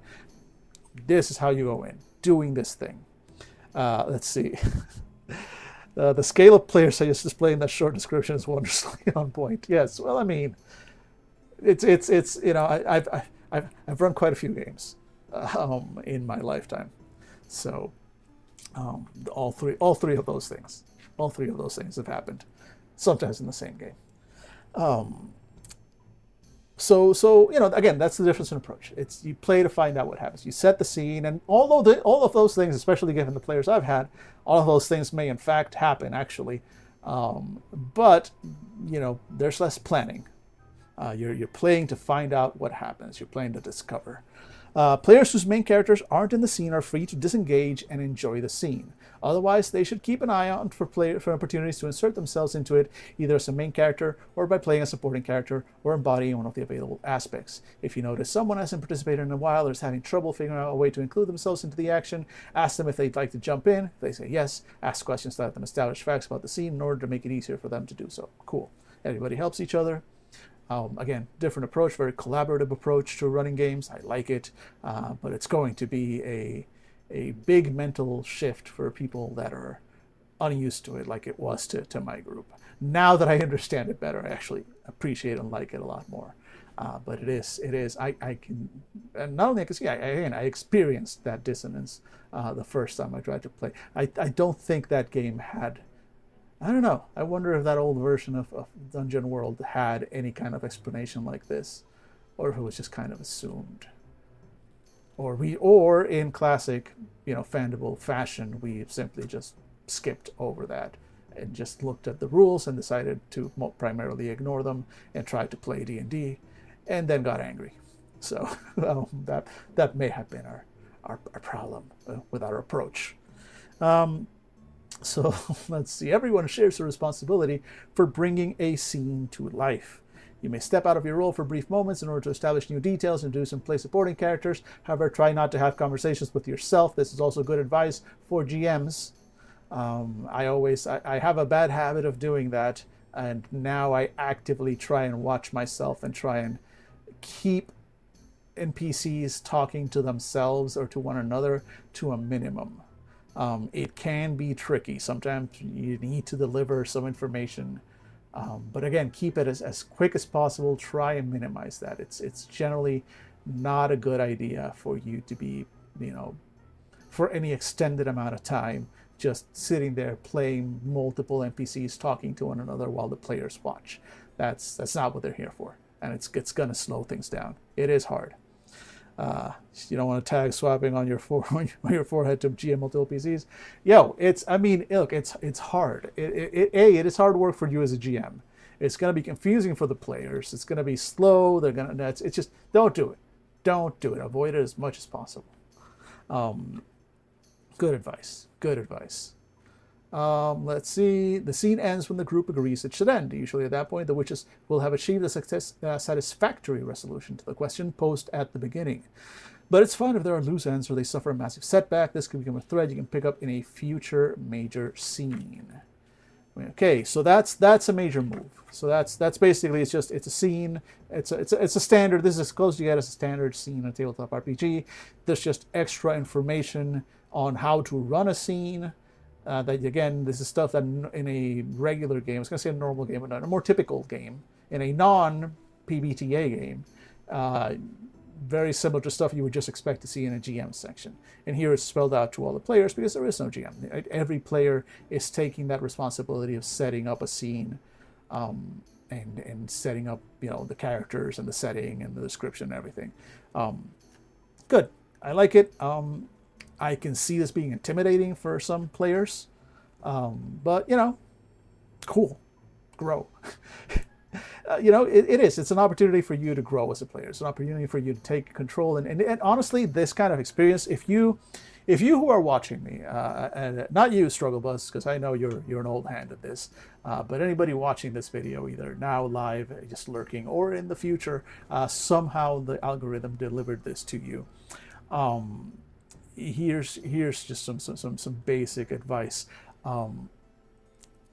This is how you go in, doing this thing. Let's see. The scale of players I just displayed in that short description is wondrously on point. Yes. Well, I mean, it's I've run quite a few games in my lifetime, so all three of those things. All 3 of those things have happened, sometimes in the same game. So again, that's the difference in approach. It's you play to find out what happens. You set the scene, and although all of those things, especially given the players I've had, all of those things may in fact happen actually, but there's less planning. You're playing to find out what happens. You're playing to discover. Players whose main characters aren't in the scene are free to disengage and enjoy the scene. Otherwise, they should keep an eye out for opportunities to insert themselves into it, either as a main character or by playing a supporting character or embodying one of the available aspects. If you notice someone hasn't participated in a while or is having trouble figuring out a way to include themselves into the action, ask them if they'd like to jump in. If they say yes, ask questions to let them establish facts about the scene in order to make it easier for them to do so. Cool. Everybody helps each other. Again, different approach, very collaborative approach to running games. I like it, but it's going to be a big mental shift for people that are unused to it, like it was to my group. Now that I understand it better, I actually appreciate and like it a lot more. But it is. I can, and not only I can see, I experienced that dissonance the first time I tried to play. I don't think that game had. I don't know. I wonder if that old version of Dungeon World had any kind of explanation like this, or if it was just kind of assumed. Or in classic, Fandible fashion, we simply just skipped over that and just looked at the rules and decided to primarily ignore them and try to play D&D, and then got angry. So that may have been our problem with our approach. So let's see. Everyone shares the responsibility for bringing a scene to life. You may step out of your role for brief moments in order to establish new details and introduce and play supporting characters. However, try not to have conversations with yourself. This is also good advice for GMs. I have a bad habit of doing that, and now I actively try and watch myself and try and keep NPCs talking to themselves or to one another to a minimum. It can be tricky. Sometimes you need to deliver some information. But again, keep it as quick as possible. Try and minimize that. It's generally not a good idea for you to be, for any extended amount of time, just sitting there playing multiple NPCs talking to one another while the players watch. That's not what they're here for. And it's going to slow things down. It is hard. You don't want to tag swapping on your forehead to GM multiple PCs. Look, it's hard. It is hard work for you as a GM. It's going to be confusing for the players. It's going to be slow. It's just, don't do it. Don't do it. Avoid it as much as possible. Good advice. Let's see. The scene ends when the group agrees it should end. Usually at that point, the witches will have achieved a satisfactory resolution to the question posed at the beginning. But it's fine if there are loose ends or they suffer a massive setback. This can become a thread you can pick up in a future major scene. Okay, so that's a major move. So that's basically it's a scene. It's a standard. This is as close as you get as a standard scene in a tabletop RPG. There's just extra information on how to run a scene. That again, this is stuff that in a regular game, I was going to say a normal game, but not a more typical game, in a non-PBTA game, very similar to stuff you would just expect to see in a GM section. And here it's spelled out to all the players because there is no GM. Every player is taking that responsibility of setting up a scene, and setting up the characters and the setting and the description and everything. Good, I like it. I can see this being intimidating for some players, but cool, grow. It is. It's an opportunity for you to grow as a player. It's an opportunity for you to take control. And honestly, this kind of experience, if you who are watching me, and not you, Struggle Bus, because I know you're an old hand at this, but anybody watching this video, either now live, just lurking, or in the future, somehow the algorithm delivered this to you. Here's just some basic advice.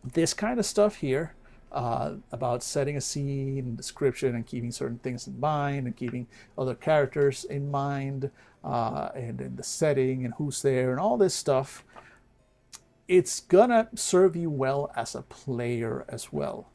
This kind of stuff here, about setting a scene and description and keeping certain things in mind and keeping other characters in mind, and in the setting and who's there and all this stuff, it's gonna serve you well as a player as well.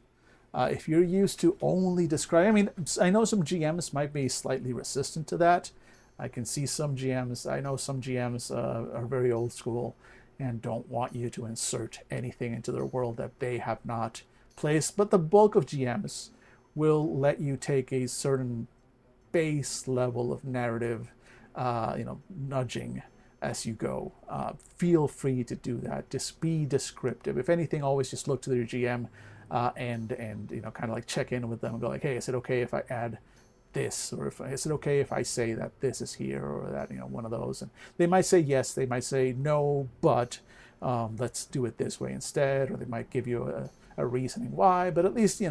If you're used to only describing, I know some GMs might be slightly resistant to that. I can see some GMs, I know some GMs are very old school and don't want you to insert anything into their world that they have not placed. But the bulk of GMs will let you take a certain base level of narrative, nudging as you go. Feel free to do that. Just be descriptive. If anything, always just look to your GM and kind of like check in with them and go like, hey, is it okay if I add this, or is it okay if I say that this is here, or that, one of those? And they might say yes, they might say no, but let's do it this way instead, or they might give you a reasoning why. But at least,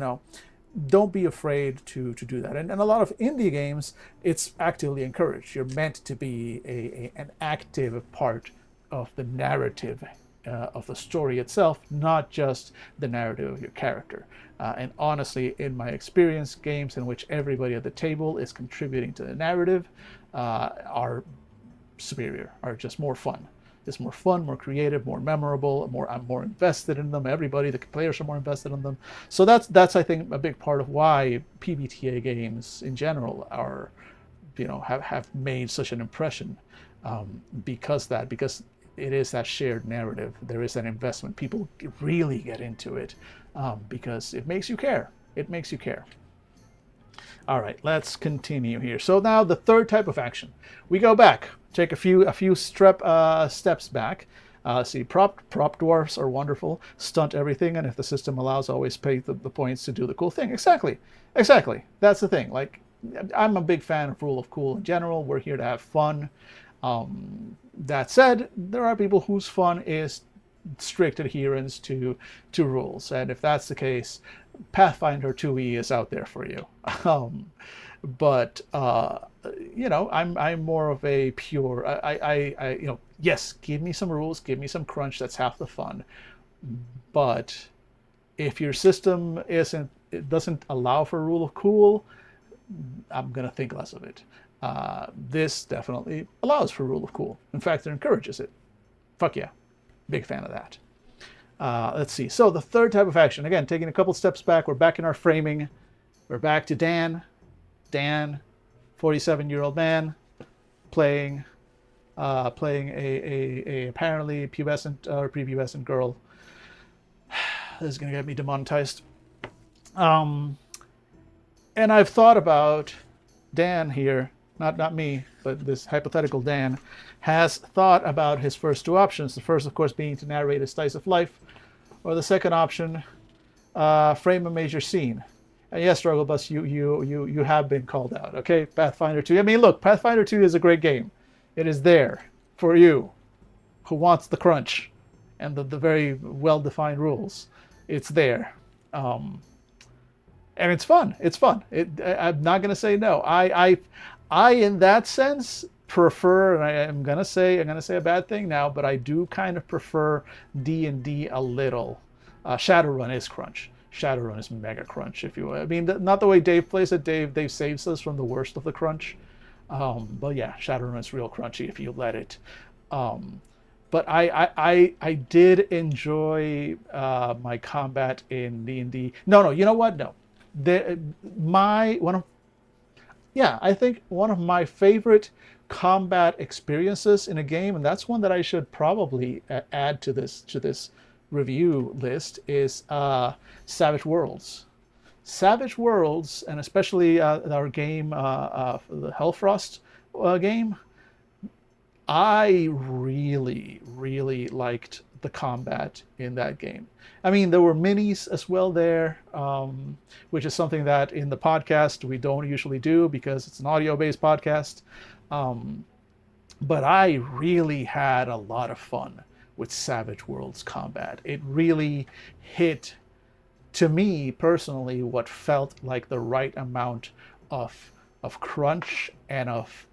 don't be afraid to do that. And a lot of indie games, it's actively encouraged. You're meant to be an active part of the narrative of the story itself, not just the narrative of your character. And honestly, in my experience, games in which everybody at the table is contributing to the narrative are superior, are just more fun. It's more fun, more creative, more memorable. I'm more invested in them. The players are more invested in them. So that's I think a big part of why PBTA games in general are, have made such an impression, because it is that shared narrative. There is that investment. People really get into it because it makes you care. It makes you care. All right, let's continue here. So now the third type of action. We go back, take a few steps back. See, prop dwarfs are wonderful. Stunt everything, and if the system allows, always pay the points to do the cool thing. Exactly. That's the thing. Like, I'm a big fan of Rule of Cool in general. We're here to have fun. That said, there are people whose fun is strict adherence to rules, and if that's the case, Pathfinder 2e is out there for you. But I'm more of a pure. Yes, give me some rules, give me some crunch. That's half the fun. But if your system doesn't allow for Rule of Cool, I'm gonna think less of it. This definitely allows for Rule of Cool. In fact, it encourages it. Fuck yeah. Big fan of that. Let's see. So the third type of action, again, taking a couple steps back, we're back in our framing. We're back to Dan. Dan, 47-year-old man, playing a apparently pubescent or prepubescent girl. This is going to get me demonetized. And I've thought about Dan here, not me, but this hypothetical Dan, has thought about his first two options. The first, of course, being to narrate a slice of life, or the second option, frame a major scene. And yes, Struggle Bus, you have been called out. Okay, Pathfinder 2. I mean, look, Pathfinder 2 is a great game. It is there for you, who wants the crunch and the very well-defined rules. It's there. And it's fun. It's fun. I'm not going to say no. I, in that sense, prefer, and I'm gonna say a bad thing now, but I do kind of prefer D&D a little. Shadowrun is crunch. Shadowrun is mega crunch, if you will. I mean, not the way Dave plays it. Dave saves us from the worst of the crunch. But yeah, Shadowrun is real crunchy if you let it. But I did enjoy my combat in D&D. No, you know what? No. I think one of my favorite combat experiences in a game, and that's one that I should probably add to this review list, is Savage Worlds. Savage Worlds, and especially our game, the Hellfrost game, I really, really liked the combat in that game. I mean, there were minis as well there, which is something that in the podcast we don't usually do because it's an audio-based podcast. But I really had a lot of fun with Savage Worlds combat. It really hit, to me personally, what felt like the right amount of crunch and of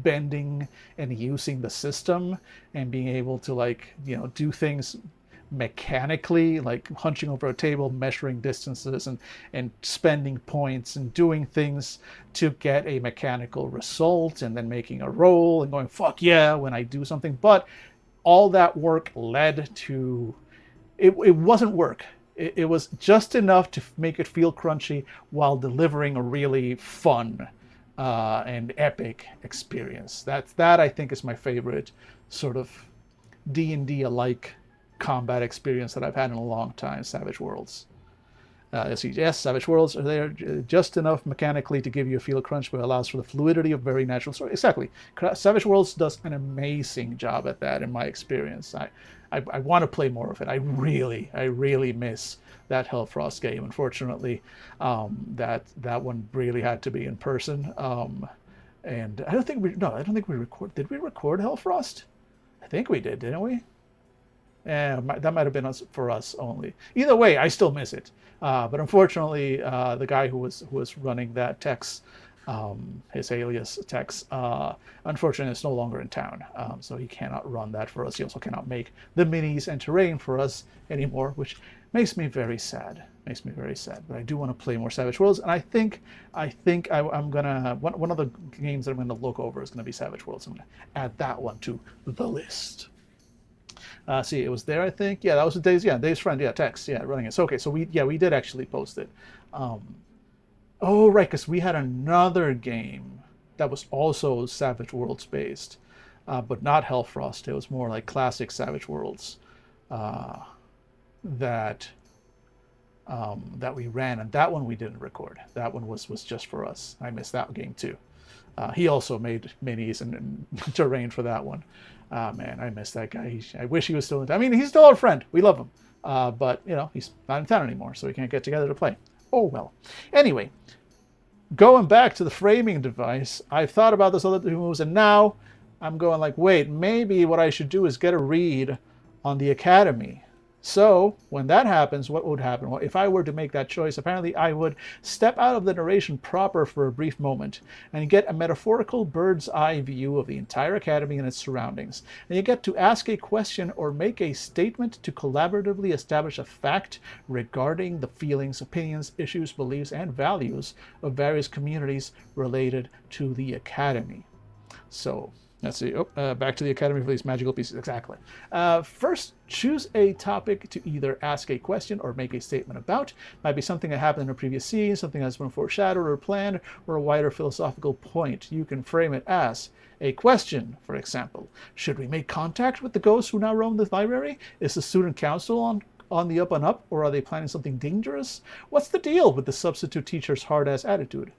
bending and using the system and being able to do things mechanically, like hunching over a table, measuring distances and spending points and doing things to get a mechanical result, and then making a roll and going fuck yeah when I do something. But all that work led to it wasn't work. It was just enough to make it feel crunchy while delivering a really fun and epic experience. That I think is my favorite sort of D&D alike combat experience that I've had in a long time, Savage Worlds. Let's see, yes, Savage Worlds are there just enough mechanically to give you a feel crunch, but allows for the fluidity of very natural story. Exactly. Savage Worlds does an amazing job at that, in my experience. I want to play more of it. I really miss that Hellfrost game. Unfortunately, that one really had to be in person. And I don't think we record. Did we record Hellfrost? I think we did, didn't we? Yeah, that might have been for us only. Either way, I still miss it. But unfortunately, the guy who was running that Tex, his alias Tex, unfortunately is no longer in town. So he cannot run that for us. He also cannot make the minis and terrain for us anymore, which makes me very sad. Makes me very sad. But I do want to play more Savage Worlds, and I think I'm gonna one of the games that I'm gonna look over is gonna be Savage Worlds. I'm gonna add that one to the list. See, it was there, I think. Yeah, that was Dave's friend. Yeah, Tex. Yeah, running it. So, okay, so we did actually post it. Oh, right, because we had another game that was also Savage Worlds based, but not Hellfrost. It was more like classic Savage Worlds that we ran, and that one we didn't record. That one was just for us. I missed that game too. He also made minis and terrain for that one. Man, I miss that guy. I wish he was still in town. I mean, he's still our friend. We love him. But, he's not in town anymore, so we can't get together to play. Oh, well. Anyway, going back to the framing device, I've thought about this other two moves, and now I'm going like, wait, maybe what I should do is get a read on the Academy. So, when that happens, what would happen? Well, if I were to make that choice, apparently I would step out of the narration proper for a brief moment and get a metaphorical bird's eye view of the entire Academy and its surroundings. And you get to ask a question or make a statement to collaboratively establish a fact regarding the feelings, opinions, issues, beliefs, and values of various communities related to the Academy. So, let's see. Back to the Academy for these magical pieces. Exactly. First, choose a topic to either ask a question or make a statement about. Might be something that happened in a previous scene, something that's been foreshadowed or planned, or a wider philosophical point. You can frame it as a question, for example. Should we make contact with the ghosts who now roam the library? Is the student council on the up and up, or are they planning something dangerous? What's the deal with the substitute teacher's hard-ass attitude?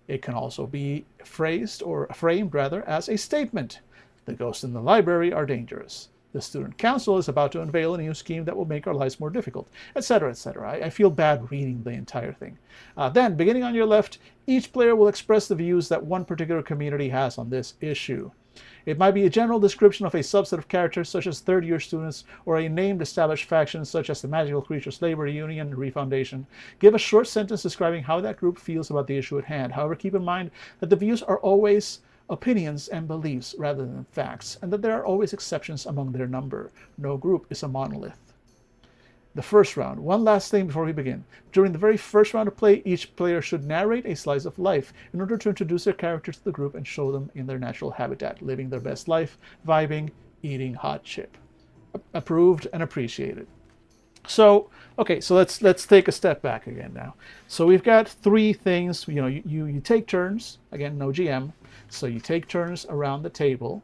It can also be framed as a statement. The ghosts in the library are dangerous. The student council is about to unveil a new scheme that will make our lives more difficult, etc., etc. I feel bad reading the entire thing. Then, beginning on your left, each player will express the views that one particular community has on this issue. It might be a general description of a subset of characters, such as third-year students, or a named established faction, such as the Magical Creatures Labor Union and Refoundation. Give a short sentence describing how that group feels about the issue at hand. However, keep in mind that the views are always opinions and beliefs rather than facts, and that there are always exceptions among their number. No group is a monolith. The first round. One last thing before we begin. During the very first round of play, each player should narrate a slice of life in order to introduce their characters to the group and show them in their natural habitat, living their best life, vibing, eating hot chip. Approved and appreciated. So, okay, so let's take a step back again now. So we've got three things. You take turns. Again, no GM. So you take turns around the table,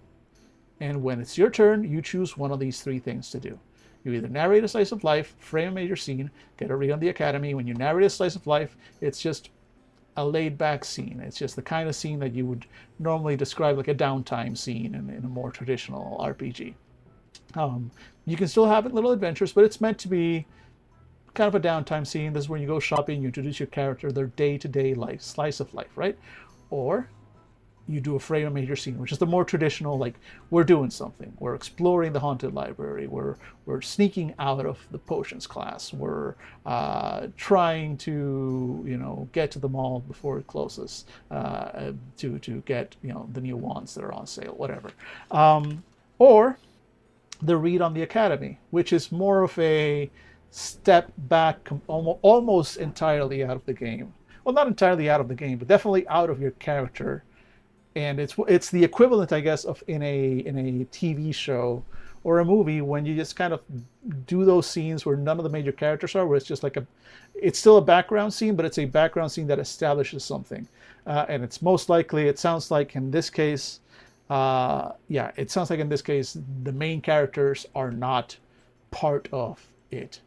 and when it's your turn, you choose one of these three things to do. You either narrate a slice of life, frame a major scene, get a read on the Academy. When you narrate a slice of life, it's just a laid-back scene. It's just the kind of scene that you would normally describe like a downtime scene in a more traditional RPG. You can still have little adventures, but it's meant to be kind of a downtime scene. This is when you go shopping, you introduce your character, their day-to-day life, slice of life, right? Or you do a frame a major scene, which is the more traditional, like, we're doing something. We're exploring the haunted library. We're sneaking out of the potions class. We're trying to, get to the mall before it closes to get, the new wands that are on sale, whatever. Or the read on the Academy, which is more of a step back, almost entirely out of the game. Well, not entirely out of the game, but definitely out of your character. And it's the equivalent, I guess, of in a TV show or a movie when you just kind of do those scenes where none of the major characters are, where it's just it's still a background scene, but it's a background scene that establishes something. And it sounds like in this case, the main characters are not part of it.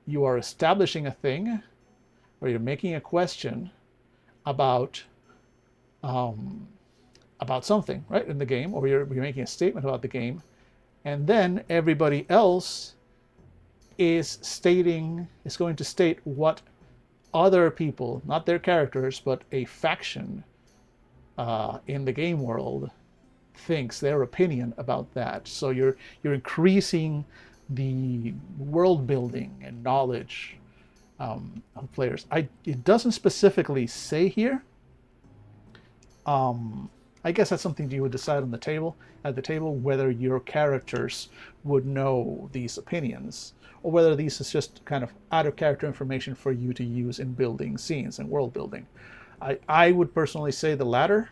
You are establishing a thing, or you're making a question about something, right, in the game, or you're making a statement about the game, and then everybody else is going to state what other people, not their characters, but a faction in the game world thinks, their opinion about that. So you're increasing the world building and knowledge of players. It doesn't specifically say here. I guess that's something you would decide on the table, whether your characters would know these opinions, or whether these is just kind of out of character information for you to use in building scenes and world building. I would personally say the latter.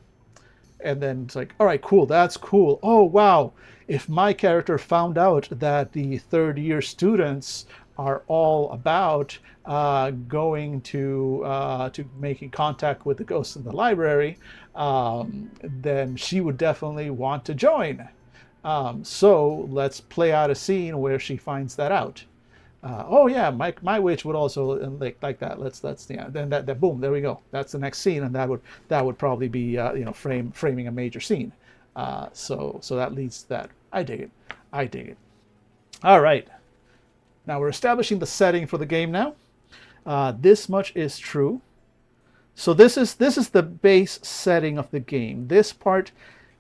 And then it's like, all right, cool, that's cool. Oh, wow, if my character found out that the third-year students are all about going to making contact with the ghosts in the library, then she would definitely want to join. So let's play out a scene where she finds that out. Oh yeah, my witch would also like that. Then that boom, there we go. That's the next scene, and that would probably be framing a major scene. So that leads to that. I dig it. All right. Now we're establishing the setting for the game now. This much is true. So this is the base setting of the game. This part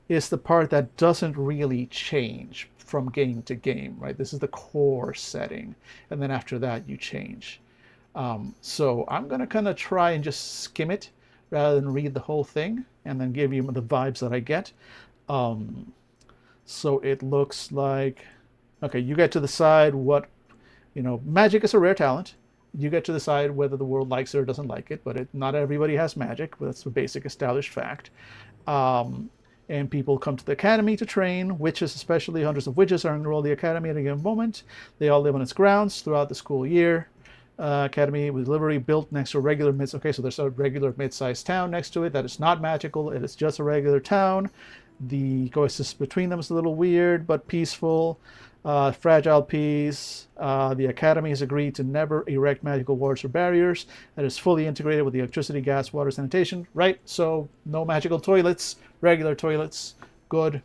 is the part that doesn't really change from game to game, right? This is the core setting, and then after that you change. So I'm gonna kind of try and just skim it rather than read the whole thing, and then give you the vibes that I get. So it looks like, okay, you get to decide what, magic is a rare talent. You get to decide whether the world likes it or doesn't like it, but not everybody has magic. But that's a basic established fact. And people come to the academy to train. Witches, especially hundreds of witches, are enrolled in the academy at a given moment. They all live on its grounds throughout the school year. Academy with livery built next to a regular okay, so there's a regular mid-sized town next to it that is not magical. It is just a regular town. The coexistence between them is a little weird but peaceful. Fragile peace. The academy has agreed to never erect magical walls or barriers. That is fully integrated with the electricity, gas, water, sanitation. Right? So no magical toilets, regular toilets. Good.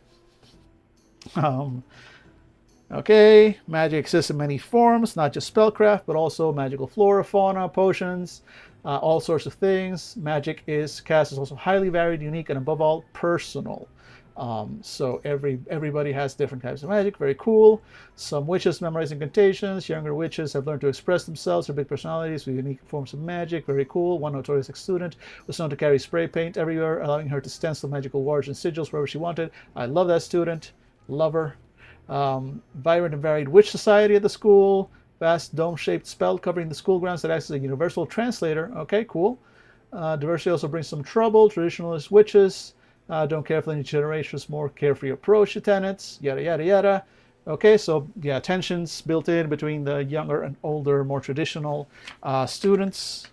Okay, magic exists in many forms, not just spellcraft, but also magical flora, fauna, potions, all sorts of things. Magic is also highly varied, unique, and above all, personal. So everybody has different types of magic. Very cool. Some witches memorize incantations. Younger witches have learned to express themselves or big personalities with unique forms of magic. Very cool. One notorious student was known to carry spray paint everywhere, allowing her to stencil magical words and sigils wherever she wanted. I love that student. Love her. Vibrant and varied witch society at the school. Vast dome-shaped spell covering the school grounds that acts as a universal translator. Okay, cool. Diversity also brings some trouble. Traditionalist witches don't care for the new generation's more carefree approach to tenets, yada, yada, yada. Okay, so yeah, tensions built in between the younger and older, more traditional students.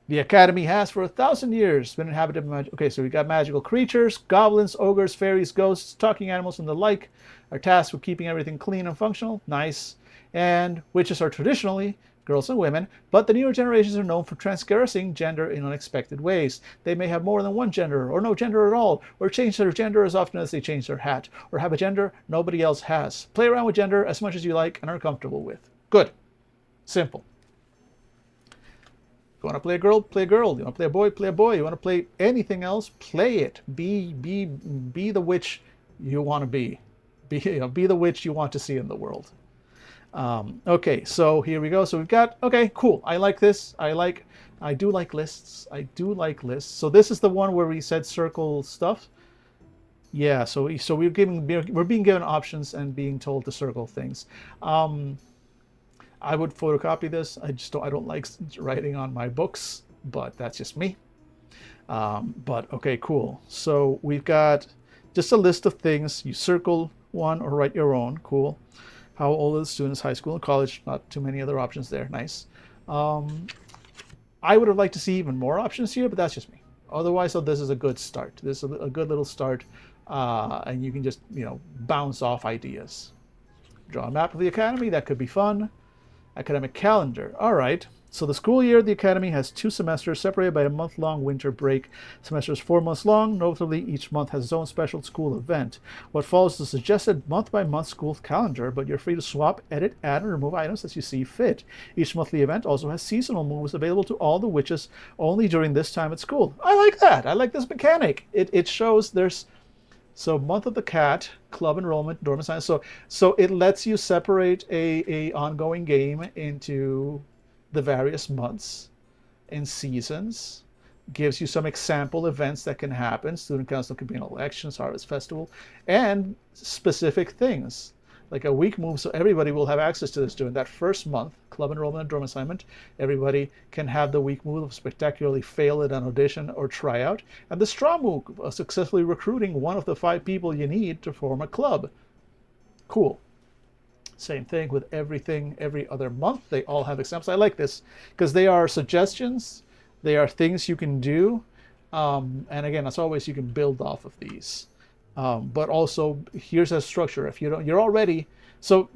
The academy has, for 1,000 years, been inhabited by okay, so we got magical creatures, goblins, ogres, fairies, ghosts, talking animals, and the like are tasked with keeping everything clean and functional. Nice. And witches are traditionally girls and women, but the newer generations are known for transgressing gender in unexpected ways. They may have more than one gender, or no gender at all, or change their gender as often as they change their hat, or have a gender nobody else has. Play around with gender as much as you like and are comfortable with. Good. Simple. You want to play a girl? Play a girl. You want to play a boy? Play a boy. You want to play anything else? Play it. Be the witch you want to be. Be the witch you want to see in the world. Okay, so here we go. So we've got, okay, cool. I like this. I do like lists. So this is the one where we said circle stuff. Yeah, so we're being given options and being told to circle things. I would photocopy this. I don't like writing on my books, but that's just me. But okay, cool. So we've got just a list of things. You circle one or write your own. Cool. How old are the students? High school and college. Not too many other options there. Nice. I would have liked to see even more options here, but that's just me. Otherwise, so this is a good start. This is a good little start, and you can just bounce off ideas. Draw a map of the academy. That could be fun. Academic calendar. All right. So the school year at the Academy has 2 semesters separated by a month-long winter break. Semester is 4 months long. Notably, each month has its own special school event. What follows is a suggested month-by-month school calendar, but you're free to swap, edit, add, and remove items as you see fit. Each monthly event also has seasonal moves available to all the witches only during this time at school. I like that. I like this mechanic. It shows there's... So month of the cat, club enrollment, dormant science. So it lets you separate a ongoing game into the various months and seasons, gives you some example events that can happen. Student council could be an elections, harvest festival, and specific things like a week move, so everybody will have access to this during that first month. Club enrollment and dorm assignment, everybody can have the week move of spectacularly fail at an audition or tryout, and the straw move of successfully recruiting one of the 5 people you need to form a club. Cool. Same thing with everything every other month. They all have examples. I like this because they are suggestions. They are things you can do. And again, as always, you can build off of these. But also, here's a structure. If you don't, you're already... So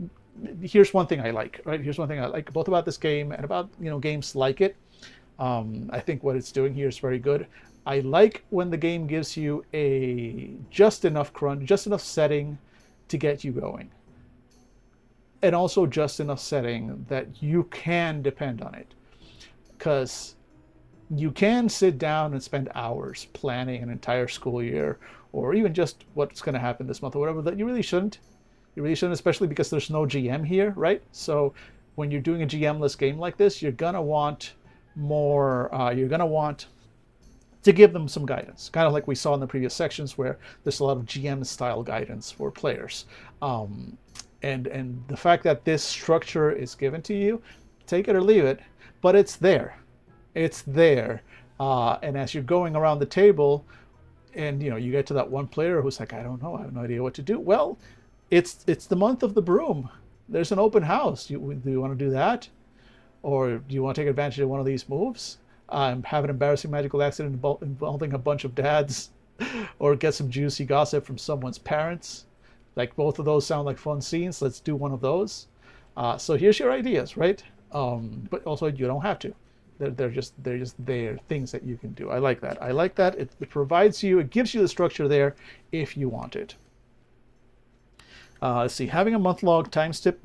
here's one thing I like, right? Here's one thing I like both about this game and about, games like it. I think what it's doing here is very good. I like when the game gives you a just enough crunch, just enough setting to get you going. And also just enough setting that you can depend on it. Because you can sit down and spend hours planning an entire school year, or even just what's going to happen this month or whatever, that you really shouldn't. You really shouldn't, especially because there's no GM here, right? So when you're doing a GM-less game like this, you're going to want more, you're going to want to give them some guidance, kind of like we saw in the previous sections where there's a lot of GM-style guidance for players. And the fact that this structure is given to you, take it or leave it, but it's there. It's there. And as you're going around the table and, you get to that one player who's like, I don't know, I have no idea what to do. Well, it's the month of the broom. There's an open house. Do you want to do that? Or do you want to take advantage of one of these moves? Have an embarrassing magical accident involving a bunch of dads, or get some juicy gossip from someone's parents. Like, both of those sound like fun scenes. Let's do one of those. So here's your ideas, right? But also you don't have to. They're just there, things that you can do. I like that. I like that. It provides you, it gives you the structure there if you want it. Let's see, having a month-long time skip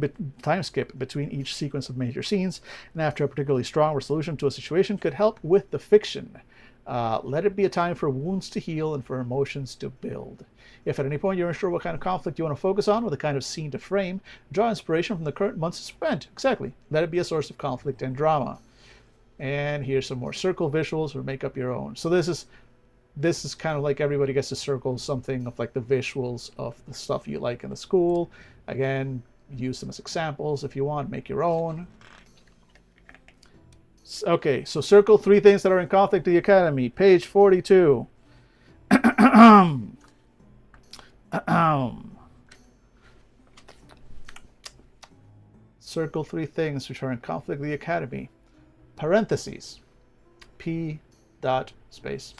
between each sequence of major scenes and after a particularly strong resolution to a situation could help with the fiction. Let it be a time for wounds to heal and for emotions to build. If at any point you're unsure what kind of conflict you want to focus on or the kind of scene to frame, draw inspiration from the current month's event. Exactly. Let it be a source of conflict and drama. And here's some more circle visuals, or make up your own. So this is kind of like everybody gets to circle something of like the visuals of the stuff you like in the school. Again, use them as examples if you want. Make your own. Okay, so circle 3 things that are in conflict to the Academy. Page 42. Circle 3 things which are in conflict with the Academy. Parentheses. P. Dot space.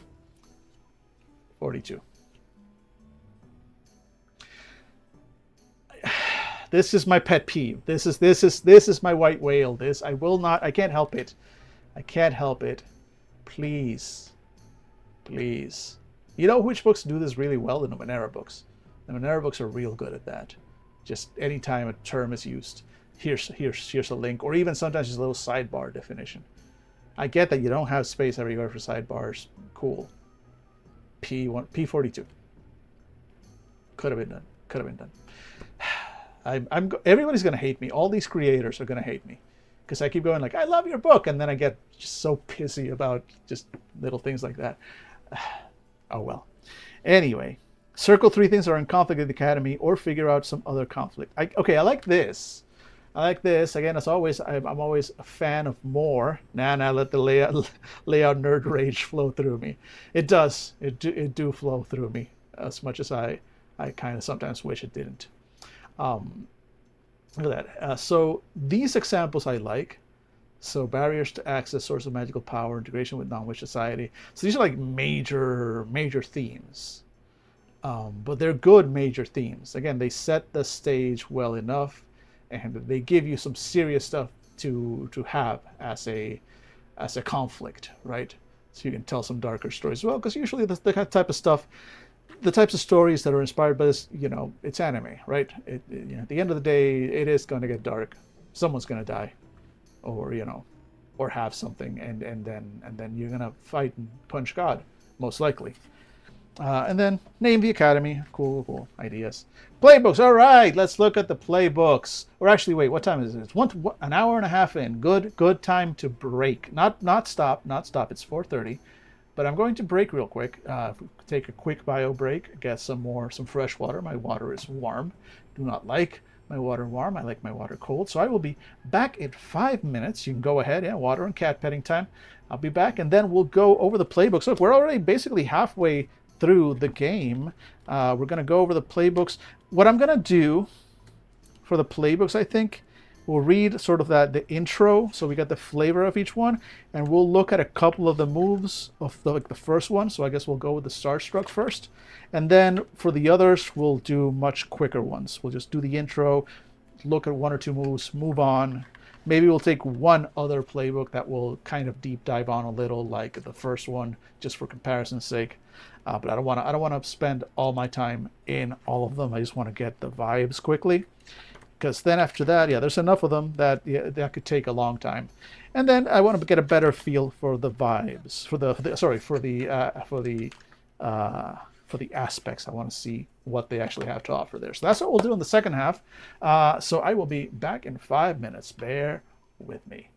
42. This is my pet peeve. This is my white whale. I can't help it. I can't help it. Please. Please. You know which books do this really well? The Numenera books. The Numenera books are real good at that. Just anytime a term is used, here's a link, or even sometimes just a little sidebar definition. I get that you don't have space everywhere for sidebars. Cool. P42. Could have been done. Everybody's gonna hate me. All these creators are gonna hate me because I keep going like, I love your book, and then I get just so pissy about just little things like that. Oh well. Anyway, circle 3 things that are in conflict with the Academy, or figure out some other conflict. I like this. Again, as always, I'm always a fan of more. Let the layout nerd rage flow through me. It does. It do flow through me as much as I kind of sometimes wish it didn't. Look at that. So these examples I like. So barriers to access, source of magical power, integration with non-witch society. So these are like major themes. But they're good major themes. Again, they set the stage well enough, and they give you some serious stuff to have as a conflict, right? So you can tell some darker stories as well, because usually the type of stuff, the types of stories that are inspired by this, it's anime, right? At the end of the day, it is going to get dark. Someone's going to die, or or have something, and then you're going to fight and punch God, most likely. And then name the academy. Cool ideas. Playbooks. All right, let's look at the playbooks. Or actually, wait, what time is it? It's an hour and a half in. Good time to break. Not stop. It's 4:30. But I'm going to break real quick. Take a quick bio break. Get some fresh water. My water is warm. Do not like my water warm. I like my water cold. So I will be back in 5 minutes. You can go ahead. Yeah, water and cat petting time. I'll be back, and then we'll go over the playbooks. Look, we're already basically halfway through the game. We're going to go over the playbooks. What I'm going to do for the playbooks, I think, we'll read sort of the intro, so we got the flavor of each one, and we'll look at a couple of the moves of the first one. So I guess we'll go with the Starstruck first, and then for the others, we'll do much quicker ones. We'll just do the intro, look at one or two moves, move on. Maybe we'll take one other playbook that we'll kind of deep dive on a little, like the first one, just for comparison's sake. But I don't want to spend all my time in all of them. I just want to get the vibes quickly, because then after that, there's enough of them that that could take a long time. And then I want to get a better feel for the vibes, for the aspects. I want to see what they actually have to offer there. So that's what we'll do in the second half. So I will be back in 5 minutes. Bear with me.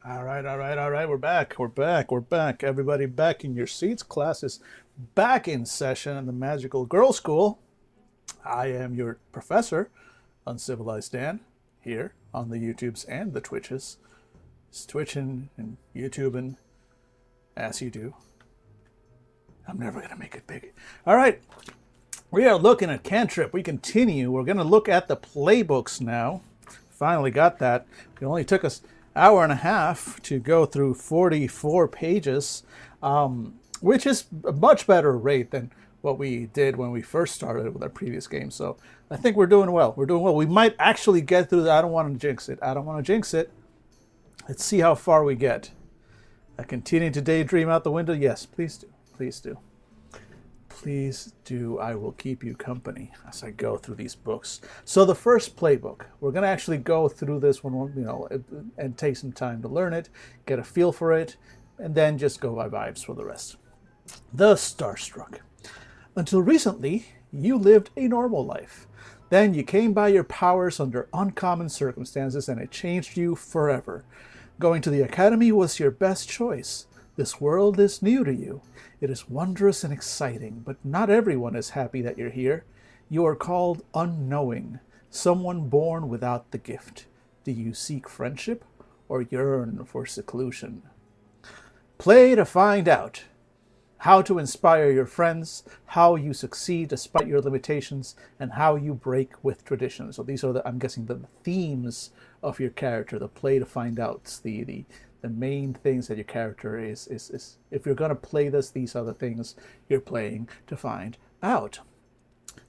All right, all right, all right. We're back. We're back. We're back. Everybody back in your seats. Class is back in session in the Magical Girl School. I am your professor, Uncivilized Dan, here on the YouTubes and the Twitches. It's twitching and YouTubing as you do. I'm never going to make it big. All right. We are looking at Cantrip. We continue. We're going to look at the playbooks now. Finally got that. It only took us hour and a half to go through 44 pages, which is a much better rate than what we did when we first started with our previous game. So I think we're doing well. We're doing well. We might actually get through that. I don't want to jinx it. I don't want to jinx it. Let's see how far we get. I continue to daydream out the window. Yes, please do. Please do. Please do. I will keep you company as I go through these books. So the first playbook, we're going to actually go through this one, and take some time to learn it, get a feel for it, and then just go by vibes for the rest. The Starstruck. Until recently, you lived a normal life. Then you came by your powers under uncommon circumstances, and it changed you forever. Going to the academy was your best choice. This world is new to you. It is wondrous and exciting, but not everyone is happy that you're here. You are called unknowing, someone born without the gift. Do you seek friendship or yearn for seclusion? Play to find out how to inspire your friends, how you succeed despite your limitations, and how you break with tradition. So these are, I'm guessing, the themes of your character, the play to find out, the main things that your character is if you're going to play this, these are the things you're playing to find out.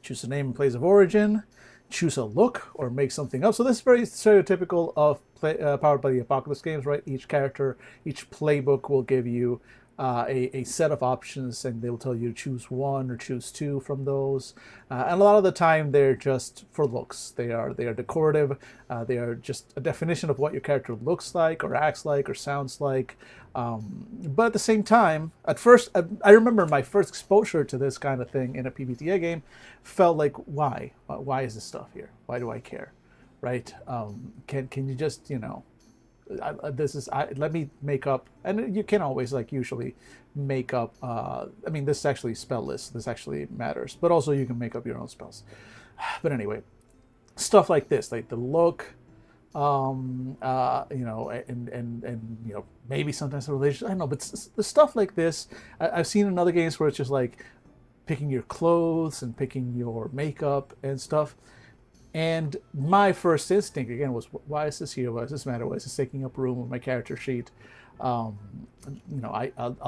Choose a name and place of origin, choose a look or make something up. So this is very stereotypical of Powered by the Apocalypse games, right? Each character, each playbook will give you a set of options, and they'll tell you to choose one or choose two from those. And a lot of the time, they're just for looks. They are decorative. They are just a definition of what your character looks like, or acts like, or sounds like. But at the same time, at first, I remember my first exposure to this kind of thing in a PBTA game felt like, why? Why is this stuff here? Why do I care? Right? Can you just, let me make up, and you can always usually make up, this is actually spell list, this actually matters, but also you can make up your own spells. But anyway, stuff like this, like the look, and maybe sometimes a relationship, I don't know, but the stuff like this, I've seen in other games where it's just like picking your clothes and picking your makeup and stuff. And my first instinct again was, why is this here? Why does this matter? Why is this taking up room on my character sheet? I'll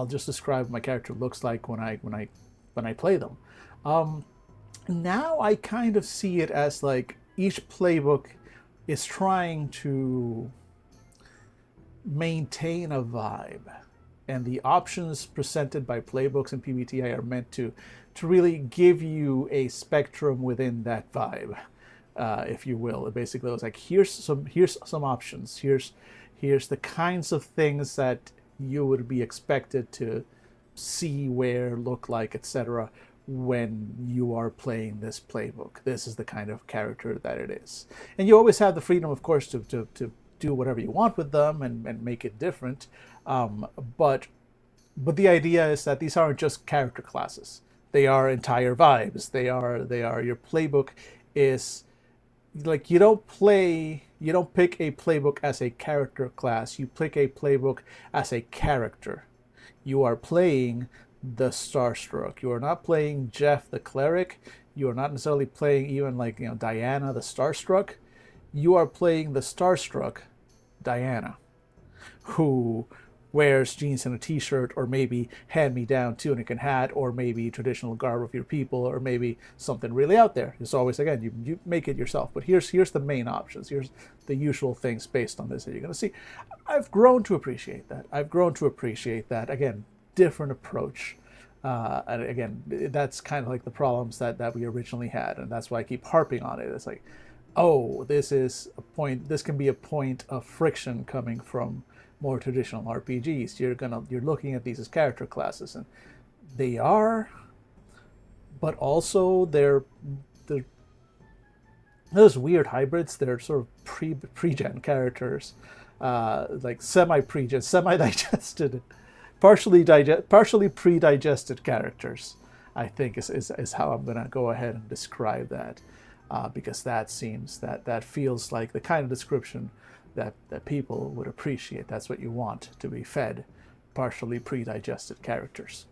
just describe what my character looks like when I play them. Now I kind of see it as like each playbook is trying to maintain a vibe, and the options presented by playbooks and PBTA are meant to really give you a spectrum within that vibe. If you will. It basically was like, here's some options. Here's the kinds of things that you would be expected to see, wear, look like, etc. when you are playing this playbook. This is the kind of character that it is. And you always have the freedom, of course, to do whatever you want with them and make it different. But the idea is that these aren't just character classes. They are entire vibes. They are your playbook is like, you don't pick a playbook as a character class. You pick a playbook as a character. You are playing the Starstruck. You are not playing Jeff the cleric. You are not necessarily playing even Diana the Starstruck. You are playing the Starstruck Diana, who wears jeans and a t-shirt, or maybe hand-me-down tunic and hat, or maybe traditional garb of your people, or maybe something really out there. It's always, again, you make it yourself. But here's the main options. Here's the usual things based on this that you're going to see. I've grown to appreciate that. Again, different approach. And again, that's kind of like the problems that we originally had, and that's why I keep harping on it. It's like, oh, this can be a point of friction coming from more traditional RPGs. You're looking at these as character classes, and they are, but also they're those weird hybrids. They're sort of pre-gen characters, like semi-digested, partially pre-digested characters, I think is how I'm gonna go ahead and describe that, because that feels like the kind of description that people would appreciate. That's what you want to be fed, partially pre-digested characters.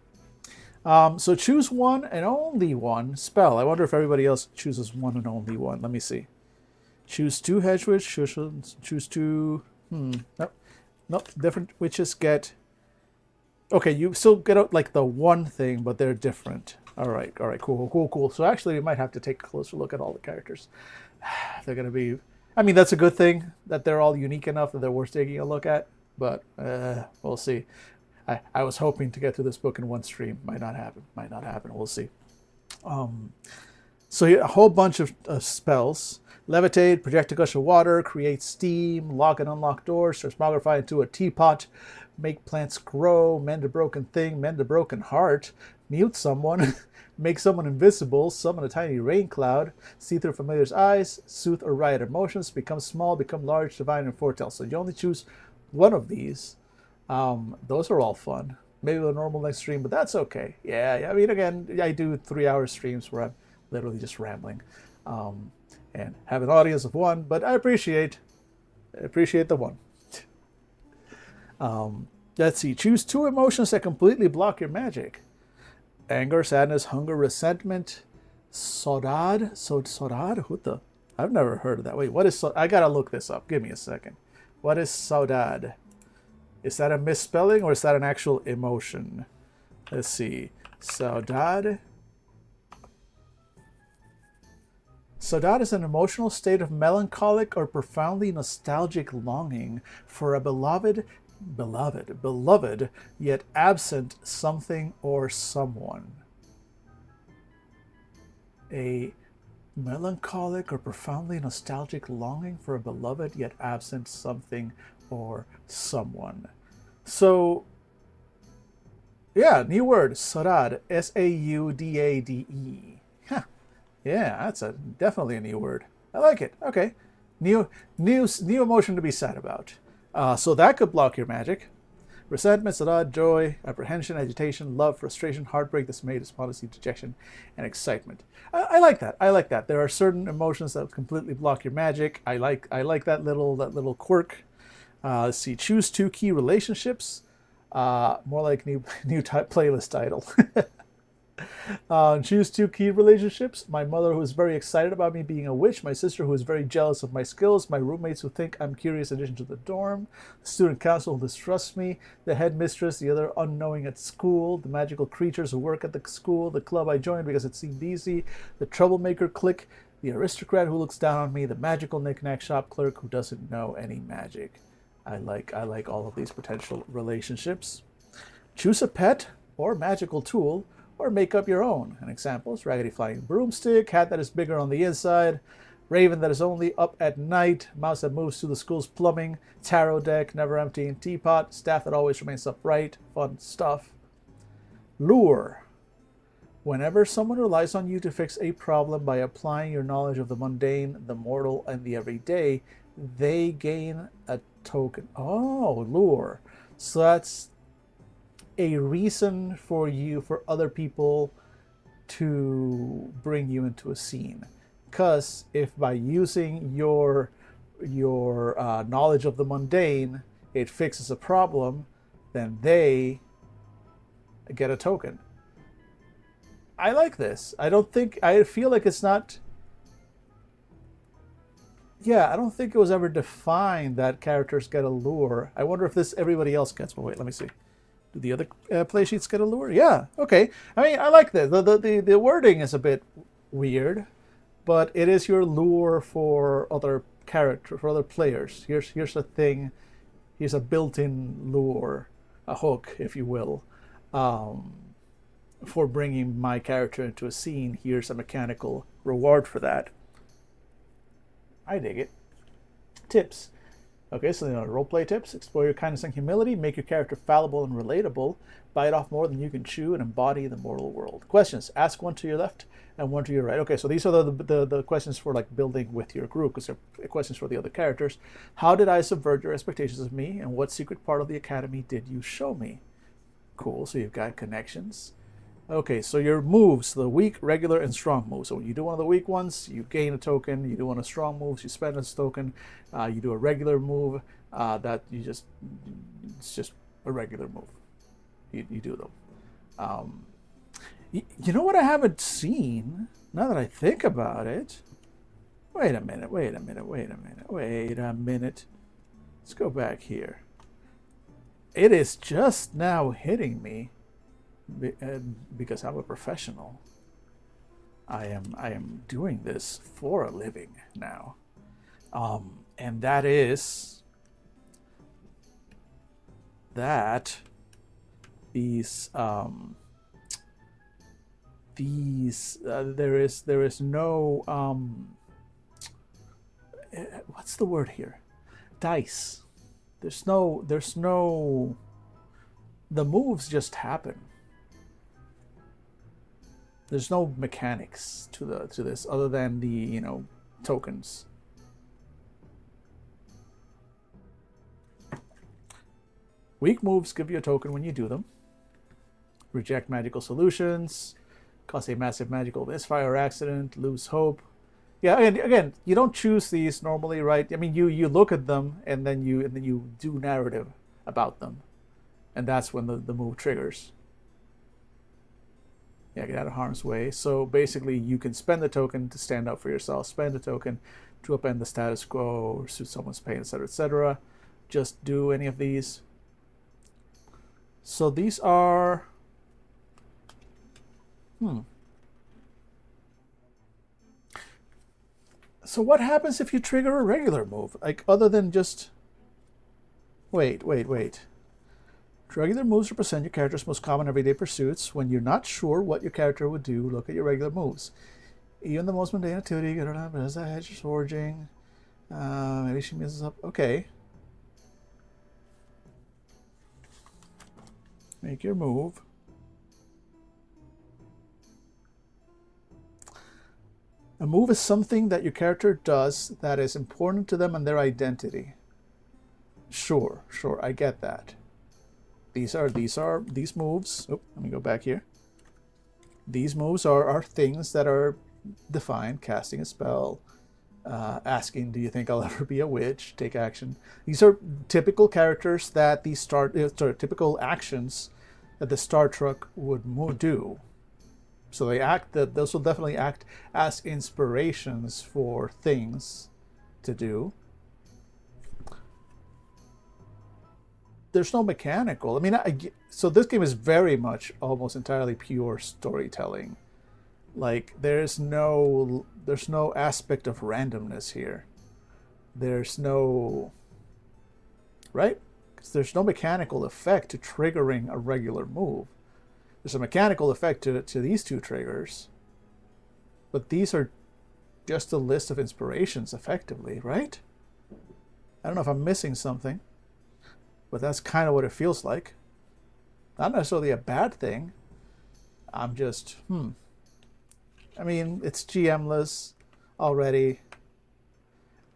So choose one and only one spell. I wonder if everybody else chooses one and only one. Let me see. Choose 2 hedge witch. Choose 2. Nope. Different witches get. Okay, you still get like the one thing, but they're different. All right. Cool. So actually, we might have to take a closer look at all the characters. They're gonna be. I mean, that's a good thing that they're all unique enough that they're worth taking a look at. But we'll see. I was hoping to get through this book in one stream. Might not happen. We'll see. So a whole bunch of spells. Levitate, project a gush of water, create steam, lock and unlock doors, transmogrify into a teapot, make plants grow, mend a broken thing, mend a broken heart, mute someone, make someone invisible, summon a tiny rain cloud, see through familiar's eyes, soothe or riot emotions, become small, become large, divine, and foretell. So you only choose one of these. Those are all fun. Maybe a normal next stream, but that's okay. Yeah. I mean, again, I do 3-hour streams where I'm literally just rambling. And have an audience of one, but I appreciate the one. Let's see. Choose 2 emotions that completely block your magic. Anger, sadness, hunger, resentment, saudade. Saudade? What the? I've never heard of that. Wait, what is I gotta look this up. Give me a second. What is saudade? Is that a misspelling or is that an actual emotion? Let's see. Saudade. Saudade is an emotional state of melancholic or profoundly nostalgic longing for a beloved, yet absent something or someone. A melancholic or profoundly nostalgic longing for a beloved, yet absent something or someone. So, yeah, new word, saudade, S-A-U-D-A-D-E. Huh. Yeah, that's definitely a new word. I like it. Okay. New emotion to be sad about. So that could block your magic. Resentment, saudade, joy, apprehension, agitation, love, frustration, heartbreak, dismay, despondency, dejection, and excitement. I like that. There are certain emotions that completely block your magic. I like that little quirk. Let's see. Choose 2 key relationships. More like new playlist title. Choose 2 key relationships. My mother, who is very excited about me being a witch. My sister, who is very jealous of my skills. My roommates, who think I'm curious addition to the dorm. The student council, who distrusts me. The headmistress, the other unknowing at school. The magical creatures who work at the school. The club I joined because it seemed easy. The troublemaker clique. The aristocrat who looks down on me. The magical knick-knack shop clerk who doesn't know any magic. I like all of these potential relationships. Choose a pet or magical tool, or make up your own. An example is raggedy flying broomstick, hat that is bigger on the inside, raven that is only up at night, mouse that moves through the school's plumbing, tarot deck, never emptying teapot, staff that always remains upright, fun stuff. Lure. Whenever someone relies on you to fix a problem by applying your knowledge of the mundane, the mortal, and the everyday, they gain a token. Oh, lure. So that's a reason for other people to bring you into a scene. Because if by using your knowledge of the mundane, it fixes a problem, then they get a token. I like this. I feel like it's not. Yeah, I don't think it was ever defined that characters get a lure. I wonder if everybody else gets one. Wait, let me see. Do the other play sheets get a lure? Yeah, okay. I mean, I like this. The wording is a bit weird, but it is your lure for other players. Here's a thing. Here's a built-in lure, a hook, if you will, for bringing my character into a scene. Here's a mechanical reward for that. I dig it. Tips. Okay, so roleplay tips: explore your kindness and humility, make your character fallible and relatable, bite off more than you can chew, and embody the mortal world. Questions: ask one to your left and one to your right. Okay, so these are the questions for like building with your group, because they're questions for the other characters. How did I subvert your expectations of me, and what secret part of the academy did you show me? Cool. So you've got connections. Okay, so your moves, the weak, regular, and strong moves. So when you do one of the weak ones, you gain a token. You do one of the strong moves, you spend a token. You do a regular move, it's just a regular move. You do them. You know what I haven't seen, now that I think about it? Wait a minute. Let's go back here. It is just now hitting me. Because I'm a professional. I am doing this for a living now, and that is that these there is no what's the word here? Dice. There's no the moves just happen. There's no mechanics to this other than the tokens. Weak moves give you a token when you do them. Reject magical solutions, cause a massive magical misfire or accident, lose hope. Yeah, and again, you don't choose these normally, right? I mean, you look at them and then you do narrative about them, and that's when the move triggers. Yeah, get out of harm's way. So basically, you can spend the token to stand up for yourself, spend the token to upend the status quo, or soothe someone's pain, etc., etc. Just do any of these. So these are... So what happens if you trigger a regular move? Like, other than just... Wait. Regular moves represent your character's most common everyday pursuits. When you're not sure what your character would do, look at your regular moves. Even the most mundane activity, get around, but as that hedge is forging. Maybe she messes up. Okay. Make your move. A move is something that your character does that is important to them and their identity. Sure, I get that. These moves. Oh, let me go back here. These moves are things that are defined. Casting a spell, asking, "Do you think I'll ever be a witch?" Take action. These are typical characters that typical actions that the Star Trek would do. So those will definitely act as inspirations for things to do. There's no mechanical. I mean, so this game is very much almost entirely pure storytelling. Like, there's no aspect of randomness here. There's no... Right? Because there's no mechanical effect to triggering a regular move. There's a mechanical effect to these two triggers. But these are just a list of inspirations, effectively, right? I don't know if I'm missing something. But that's kind of what it feels like. Not necessarily a bad thing. I'm just, I mean, it's GM-less already.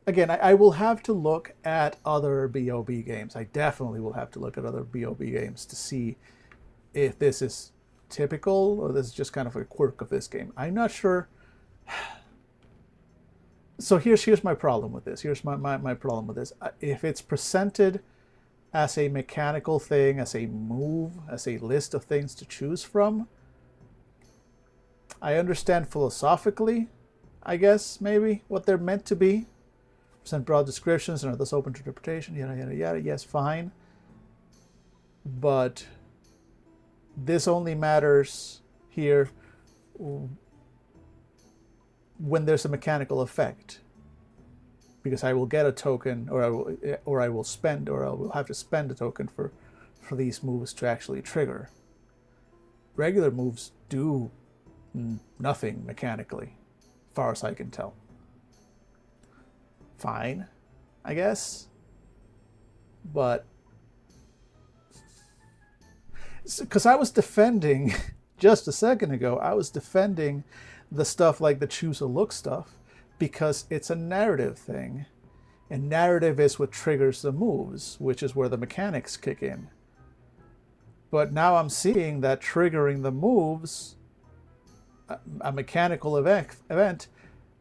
Again, I will have to look at other BOB games. I definitely will have to look at other BOB games to see if this is typical or this is just kind of a quirk of this game. I'm not sure. So here's my problem with this. Here's my problem with this. If it's presented as a mechanical thing, as a move, as a list of things to choose from, I understand philosophically, I guess, maybe, what they're meant to be. Present broad descriptions and are thus open to interpretation, yada, yada, yada. Yes, fine. But this only matters here when there's a mechanical effect. Because I will get a token, or I will have to spend a token for these moves to actually trigger. Regular moves do nothing mechanically, far as I can tell. Fine, I guess. But because I was defending just a second ago, I was defending the stuff like the choose a look stuff because it's a narrative thing. And narrative is what triggers the moves, which is where the mechanics kick in. But now I'm seeing that triggering the moves, a mechanical event,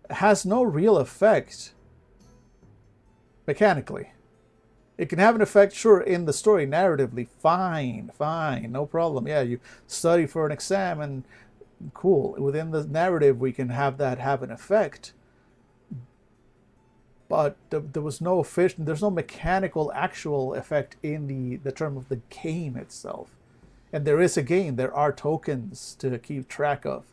has no real effect mechanically. It can have an effect, sure, in the story, narratively, fine, no problem. Yeah, you study for an exam and cool. Within the narrative, we can have that have an effect. But there was no there's no mechanical actual effect in the term of the game itself. And there is a game, there are tokens to keep track of.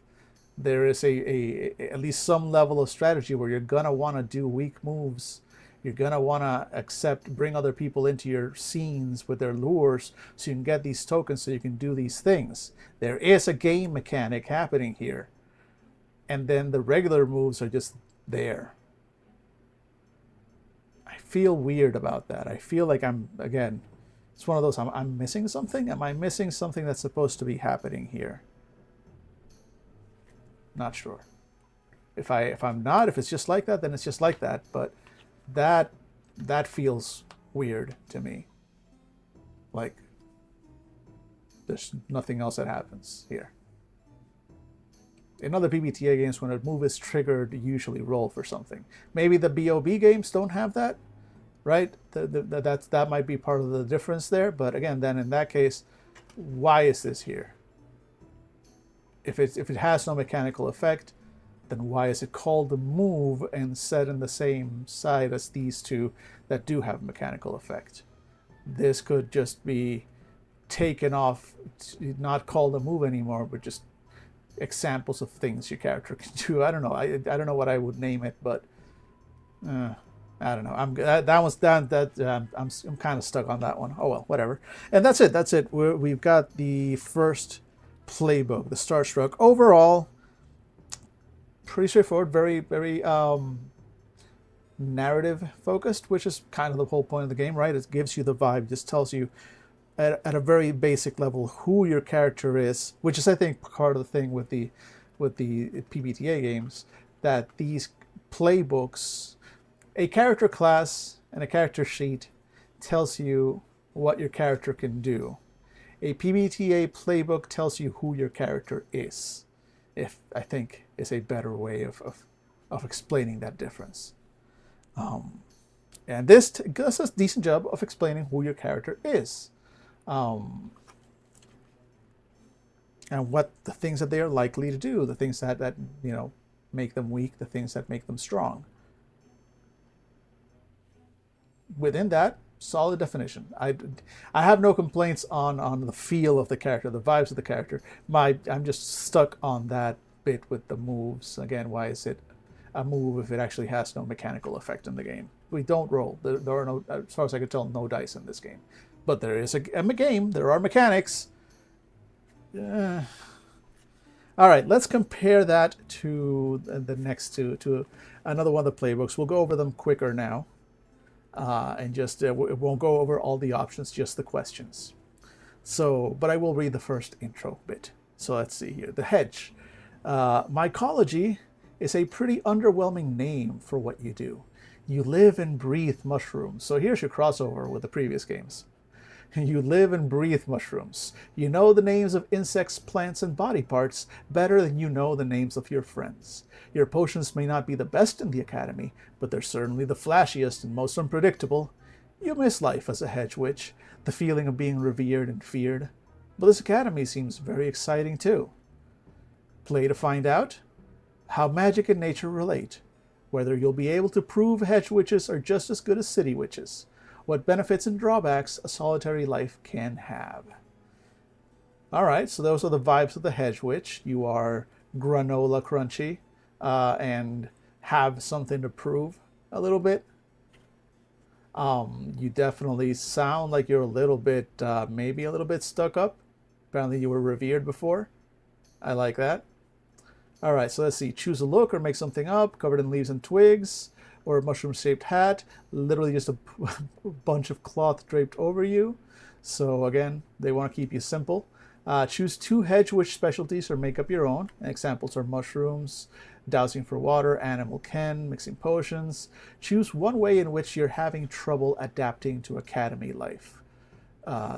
There is at least some level of strategy where you're gonna want to do weak moves. You're gonna want to bring other people into your scenes with their lures so you can get these tokens so you can do these things. There is a game mechanic happening here. And then the regular moves are just there. I feel weird about that. I feel like it's one of those, I'm missing something? Am I missing something that's supposed to be happening here? Not sure. If I'm not, if it's just like that, then it's just like that. But that feels weird to me. Like there's nothing else that happens here. In other PBTA games, when a move is triggered, you usually roll for something. Maybe the BOB games don't have that, right? That might be part of the difference there. But again, then in that case, why is this here? If it has no mechanical effect, then why is it called a move and set in the same side as these two that do have mechanical effect? This could just be taken off, not called a move anymore, but just examples of things your character can do. I don't know. I don't know what I would name it, but I don't know. I'm kind of stuck on that one. Oh well, whatever. And that's it. We've got the first playbook, the Starstruck. Overall, pretty straightforward, very narrative focused, which is kind of the whole point of the game, right? It gives you the vibe, just tells you at a very basic level who your character is, which is I think part of the thing with the PBTA games, that these playbooks, a character class and a character sheet tells you what your character can do. A PBTA playbook tells you who your character is, if I think is a better way of explaining that difference. And this does a decent job of explaining who your character is. And what the things that they are likely to do, the things that make them weak, the things that make them strong. Within that, solid definition. I have no complaints on the feel of the character, the vibes of the character. I'm just stuck on that bit with the moves. Again, why is it a move if it actually has no mechanical effect in the game? We don't roll. There are no, as far as I can tell, no dice in this game. But there is a game. There are mechanics. All right, let's compare that to the next to another one of the playbooks. We'll go over them quicker now. And just it won't go over all the options, just the questions. But I will read the first intro bit. So let's see here. The Hedge. Mycology is a pretty underwhelming name for what you do. You live and breathe mushrooms. So here's your crossover with the previous games. You live and breathe mushrooms. You know the names of insects, plants, and body parts better than you know the names of your friends. Your potions may not be the best in the academy, but they're certainly the flashiest and most unpredictable. You miss life as a hedge witch, the feeling of being revered and feared. But this academy seems very exciting too. Play to find out how magic and nature relate, whether you'll be able to prove hedge witches are just as good as city witches, what benefits and drawbacks a solitary life can have. Alright, so those are the vibes of the hedge witch. You are granola crunchy and have something to prove a little bit. You definitely sound like you're a little bit, maybe a little bit stuck up. Apparently you were revered before. I like that. Alright, so let's see. Choose a look or make something up, covered in leaves and twigs. or a mushroom-shaped hat. Literally just a bunch of cloth draped over you. So again, they want to keep you simple. Choose 2 hedge witch specialties or make up your own. Examples are mushrooms, dowsing for water, animal ken, mixing potions. Choose one way in which you're having trouble adapting to academy life.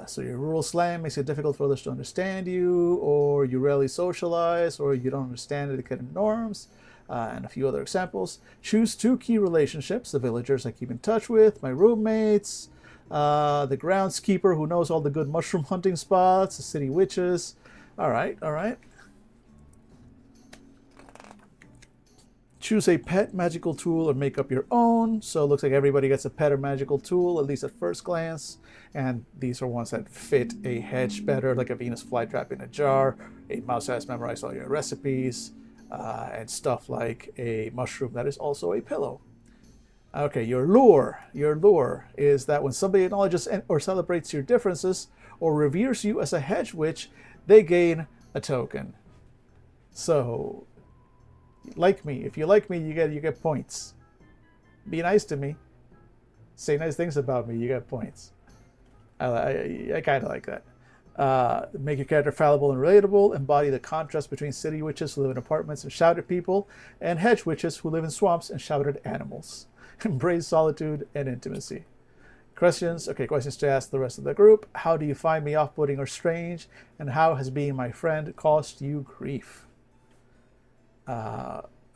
So your rural slang makes it difficult for others to understand you, or you rarely socialize, or you don't understand etiquette norms, and a few other examples. Choose 2 key relationships: the villagers I keep in touch with, my roommates, the groundskeeper who knows all the good mushroom hunting spots, the city witches. All right, all right. Choose a pet magical tool or make up your own. So it looks like everybody gets a pet or magical tool, at least at first glance. And these are ones that fit a hedge better, like a Venus flytrap in a jar, a mouse that has memorized all your recipes, and stuff like a mushroom that is also a pillow. Okay, your lure. Your lure is that when somebody acknowledges or celebrates your differences or reveres you as a hedge witch, they gain a token. So, like me. If you like me, you get points. Be nice to me. Say nice things about me, you get points. I kind of like that. Make your character fallible and relatable. Embody the contrast between city witches who live in apartments and shout at people, and hedge witches who live in swamps and shout at animals. Embrace solitude and intimacy. Questions? Okay, questions to ask the rest of the group. How do you find me off-putting or strange? And how has being my friend cost you grief?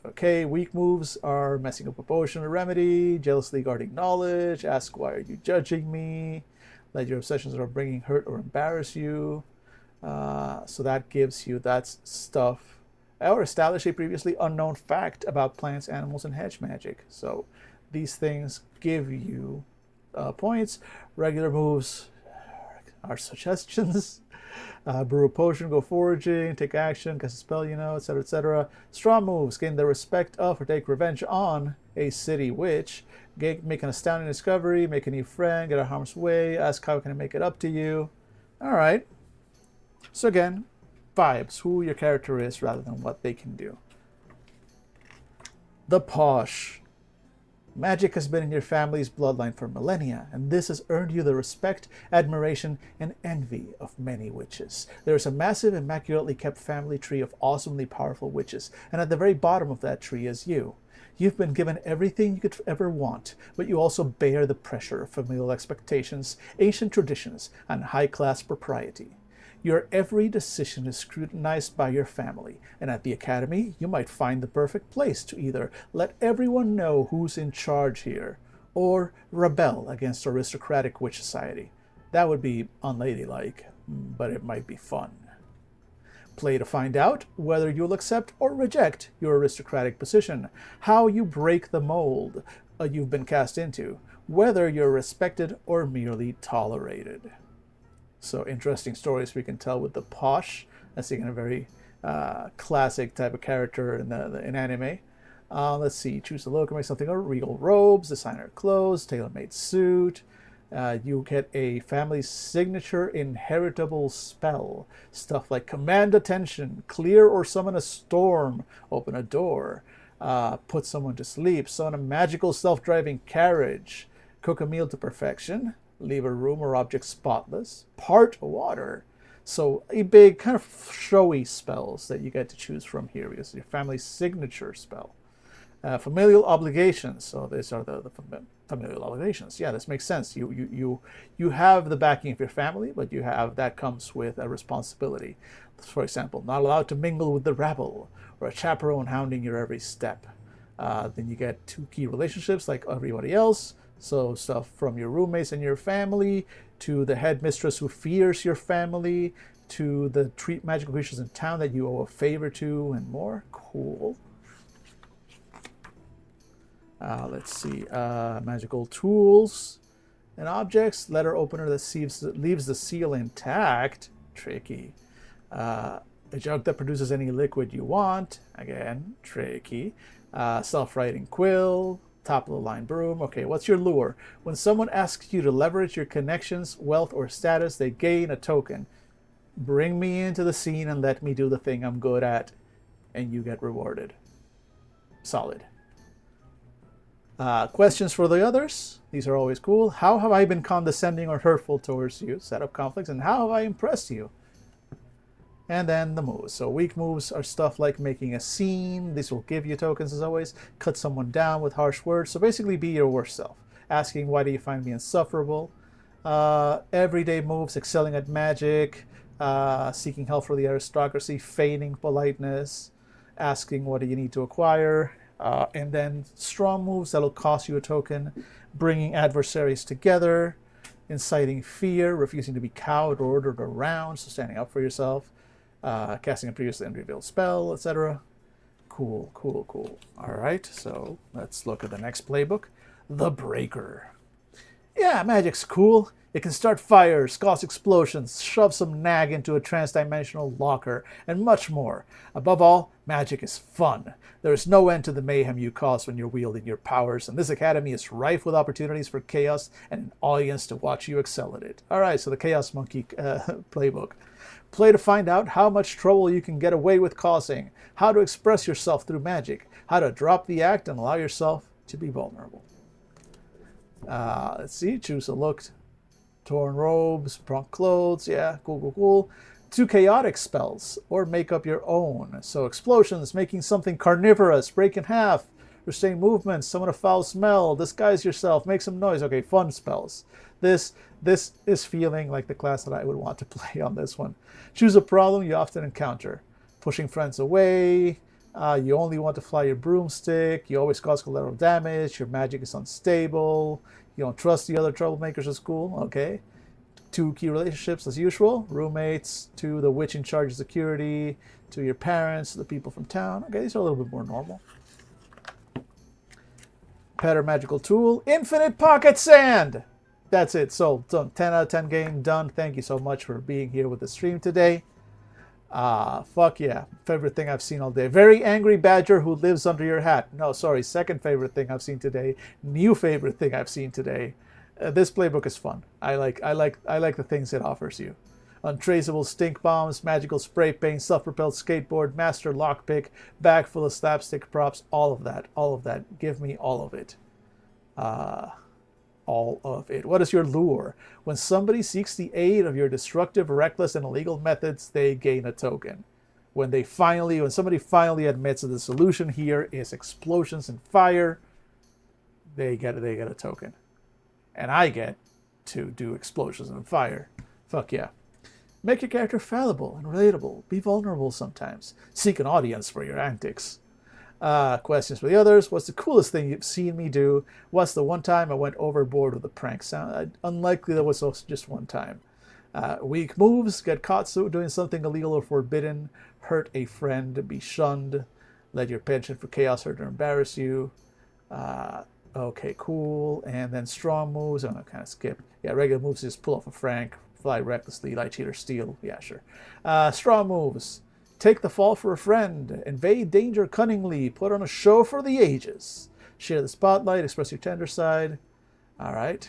Okay, weak moves are messing up a potion or remedy, jealously guarding knowledge, ask why are you judging me, let your obsessions are bringing hurt or embarrass you. So that gives you that stuff. Or establish a previously unknown fact about plants, animals, and hedge magic. So these things give you points. Regular moves are suggestions. Brew a potion, go foraging, take action, cast a spell, etc., etc. Strong moves: gain the respect of or take revenge on a city witch. Make an astounding discovery, make a new friend, get out of harm's way, ask how can I make it up to you. All right. So again, vibes, who your character is rather than what they can do. The posh. Magic has been in your family's bloodline for millennia, and this has earned you the respect, admiration, and envy of many witches. There is a massive, immaculately kept family tree of awesomely powerful witches, and at the very bottom of that tree is you. You've been given everything you could ever want, but you also bear the pressure of familial expectations, ancient traditions, and high-class propriety. Your every decision is scrutinized by your family, and at the academy, you might find the perfect place to either let everyone know who's in charge here, or rebel against aristocratic witch society. That would be unladylike, but it might be fun. Play to find out whether you'll accept or reject your aristocratic position, how you break the mold you've been cast into, whether you're respected or merely tolerated. So interesting stories we can tell with the posh. That's again a very classic type of character in anime. Let's see, choose the look, make something, or regal robes, designer clothes, tailor-made suit. You get a family signature inheritable spell. Stuff like command attention, clear or summon a storm, open a door, put someone to sleep, summon a magical self-driving carriage, cook a meal to perfection, leave a room or object spotless, part water. So a big kind of showy spells that you get to choose from here because your family signature spell. Familial obligations. So these are the familial obligations. Yeah, this makes sense. You have the backing of your family, but that comes with a responsibility. For example, not allowed to mingle with the rabble, or a chaperone hounding your every step. Then you get 2 key relationships like everybody else. So stuff from your roommates and your family, to the headmistress who fears your family, to the magical creatures in town that you owe a favor to, and more. Cool. Let's see. Magical tools and objects. Letter opener that leaves the seal intact. Tricky. A jug that produces any liquid you want. Again, tricky. Self-writing quill. Top of the line broom. Okay, what's your lure? When someone asks you to leverage your connections, wealth, or status, they gain a token. Bring me into the scene and let me do the thing I'm good at, and you get rewarded. Solid. Questions for the others. These are always cool. How have I been condescending or hurtful towards you? Set up conflicts. And how have I impressed you? And then the moves. So weak moves are stuff like making a scene. This will give you tokens as always. Cut someone down with harsh words. So basically be your worst self. Asking, why do you find me insufferable? Everyday moves, excelling at magic. Seeking help for the aristocracy. Feigning politeness. Asking, what do you need to acquire? And then strong moves that'll cost you a token. Bringing adversaries together. Inciting fear. Refusing to be cowed or ordered around. So standing up for yourself. Casting a previously unrevealed spell, etc. Cool, cool, cool. All right, so let's look at the next playbook. The Breaker. Yeah, magic's cool. It can start fires, cause explosions, shove some nag into a trans-dimensional locker, and much more. Above all, magic is fun. There is no end to the mayhem you cause when you're wielding your powers, and this academy is rife with opportunities for chaos and an audience to watch you excel at it. All right, so the Chaos Monkey playbook. Play to find out how much trouble you can get away with causing, how to express yourself through magic, how to drop the act and allow yourself to be vulnerable. Let's see, choose a look. Torn robes, prompt clothes, yeah, cool, cool, cool. 2 chaotic spells, or make up your own. So explosions, making something carnivorous, break in half, restrain movements, summon a foul smell, disguise yourself, make some noise. Okay, fun spells. This is feeling like the class that I would want to play on this one. Choose a problem you often encounter. Pushing friends away, you only want to fly your broomstick, you always cause collateral damage, your magic is unstable, you don't trust the other troublemakers at school, okay. 2 key relationships as usual, roommates, to the witch in charge of security, to your parents, to the people from town. Okay, these are a little bit more normal. Pet or magical tool, infinite pocket sand! That's it, so 10 out of 10 game, done. Thank you so much for being here with the stream today. Fuck yeah, favorite thing I've seen all day. Very angry badger who lives under your hat. No, sorry, second favorite thing I've seen today. New favorite thing I've seen today. This playbook is fun. I like the things it offers you. Untraceable stink bombs, magical spray paint, self-propelled skateboard, master lockpick, bag full of slapstick props, all of that. Give me all of it. All of it. What is your lure? When somebody seeks the aid of your destructive, reckless, and illegal methods, they gain a token. When somebody finally admits that the solution here is explosions and fire, they get a token. And I get to do explosions and fire. Fuck yeah. Make your character fallible and relatable. Be vulnerable sometimes. Seek an audience for your antics. Questions for the others. What's the coolest thing you've seen me do? What's the one time I went overboard with a prank sound? Unlikely that was also just one time. Weak moves. Get caught doing something illegal or forbidden. Hurt a friend. Be shunned. Let your penchant for chaos hurt or embarrass you. Okay, cool. And then strong moves. I'm going to kind of skip. Yeah, regular moves is pull off a Frank. Fly recklessly. Lie, cheat, or steal. Yeah, sure. Strong moves. Take the fall for a friend. Invade danger cunningly. Put on a show for the ages. Share the spotlight. Express your tender side. All right.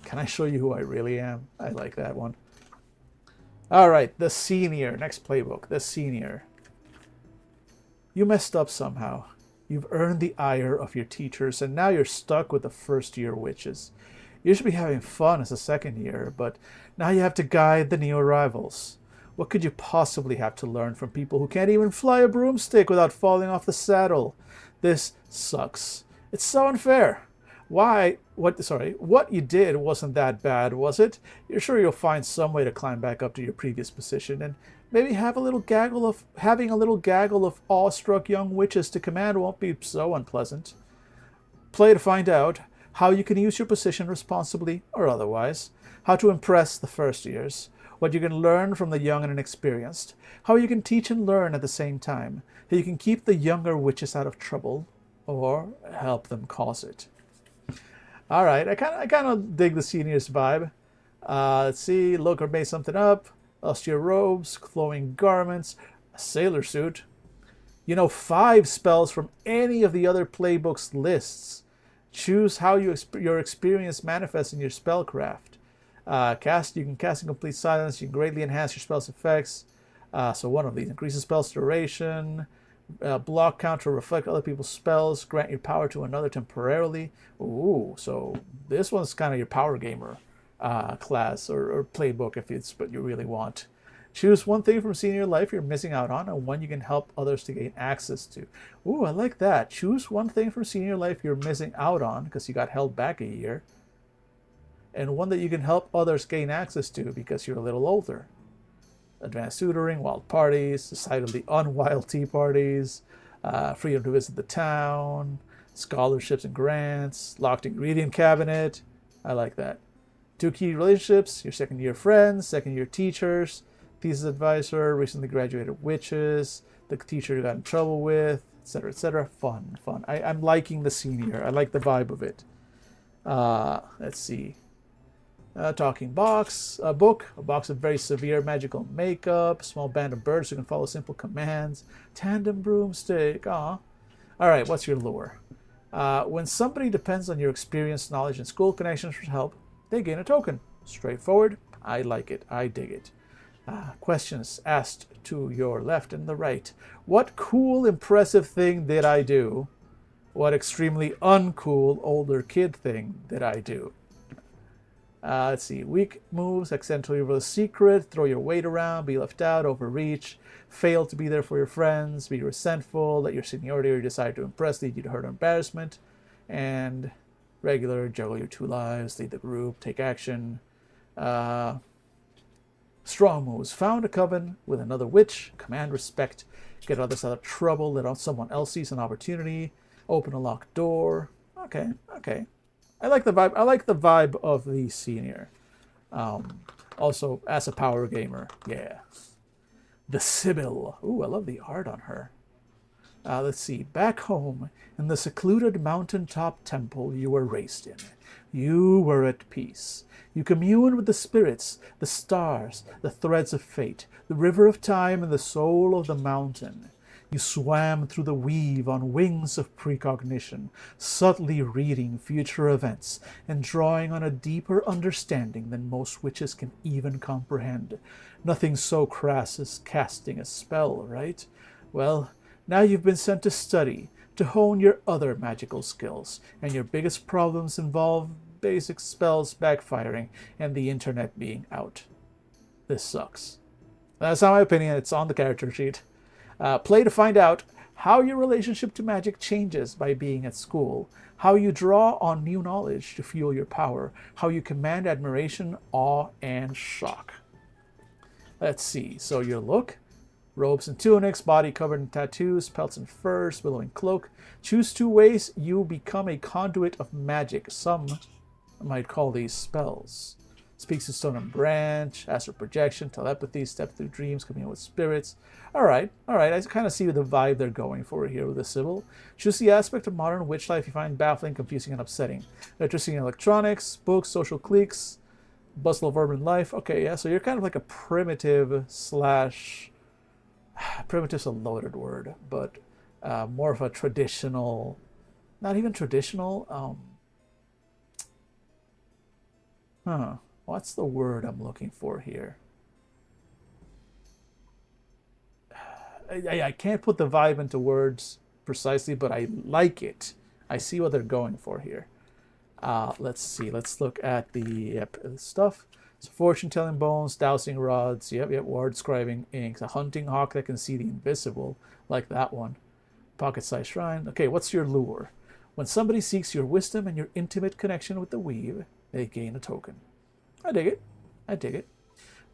Can I show you who I really am? I like that one. All right. The Senior. Next playbook. The Senior. You messed up somehow. You've earned the ire of your teachers, and now you're stuck with the first-year witches. You should be having fun as a second year, but now you have to guide the new arrivals. What could you possibly have to learn from people who can't even fly a broomstick without falling off the saddle? This sucks. It's so unfair. What you did wasn't that bad, was it? You're sure you'll find some way to climb back up to your previous position, and maybe having a little gaggle of awestruck young witches to command won't be so unpleasant. Play to find out how you can use your position responsibly or otherwise, how to impress the first years, what you can learn from the young and inexperienced, how you can teach and learn at the same time, how you can keep the younger witches out of trouble, or help them cause it. All right, I kind of dig the Senior's vibe. Let's see, look or made something up, austere robes, flowing garments, a sailor suit. 5 spells from any of the other playbooks lists. Choose how your experience manifests in your spellcraft. You can cast in complete silence. You can greatly enhance your spell's effects. So one of these increases spell's duration, Block counter, reflect other people's spells, grant your power to another temporarily. Ooh, so this one's kind of your power gamer class or playbook if it's what you really want. Choose one thing from senior life you're missing out on and one you can help others to gain access to. Ooh, I like that. Choose one thing from senior life you're missing out on because you got held back a year. And one that you can help others gain access to because you're a little older. Advanced tutoring, wild parties, decidedly unwild tea parties, freedom to visit the town, scholarships and grants, locked ingredient cabinet. I like that. 2 key relationships, your second year friends, second year teachers, thesis advisor, recently graduated witches, the teacher you got in trouble with, etc., etc. Fun, fun. I'm liking the senior. I like the vibe of it. Let's see. Talking box, a book, a box of very severe magical makeup, small band of birds who can follow simple commands, tandem broomstick. Aw. All right, what's your lure? When somebody depends on your experience, knowledge, and school connections for help, they gain a token. Straightforward. I like it. I dig it. Questions asked to your left and the right. What cool, impressive thing did I do? What extremely uncool older kid thing did I do? Let's see. Weak moves, accidentally reveal a secret, throw your weight around, be left out, overreach, fail to be there for your friends, be resentful, let your seniority or your desire to impress lead you to hurt or embarrassment, and regular, juggle your 2 lives, lead the group, take action. Strong moves. Found a coven with another witch, command respect, get others out of trouble, let someone else seize an opportunity, open a locked door. Okay, okay. I like the vibe. I like the vibe of the senior. Also, as a power gamer, yeah. The Sibyl. Ooh, I love the art on her. Let's see. Back home in the secluded mountaintop temple you were raised in, you were at peace. You communed with the spirits, the stars, the threads of fate, the river of time, and the soul of the mountain. You swam through the weave on wings of precognition, subtly reading future events and drawing on a deeper understanding than most witches can even comprehend. Nothing so crass as casting a spell, right? Well, now you've been sent to study, to hone your other magical skills, and your biggest problems involve basic spells backfiring and the internet being out. This sucks. That's not my opinion. It's on the character sheet. Play to find out how your relationship to magic changes by being at school, how you draw on new knowledge to fuel your power, how you command admiration, awe, and shock. Let's see. So your look: robes and tunics, body covered in tattoos, pelts and furs, billowing cloak. Choose 2 ways you become a conduit of magic. Some might call these spells. Speaks to stone and branch, astral projection, telepathy, step through dreams, coming in with spirits. All right. I kind of see the vibe they're going for here with the Sibyl. Choose the aspect of modern witch life you find baffling, confusing, and upsetting. Electricity and electronics, books, social cliques, bustle of urban life. Okay, yeah, so you're kind of like a primitive slash... Primitive's a loaded word, but more of a traditional... Not even traditional... What's the word I'm looking for here? I can't put the vibe into words precisely, but I like it. I see what they're going for here. Let's see. Let's look at the stuff. So fortune-telling bones, dowsing rods, word scribing inks, a hunting hawk that can see the invisible, like that one. Pocket-sized shrine. Okay, what's your lure? When somebody seeks your wisdom and your intimate connection with the weave, they gain a token. I dig it. I dig it.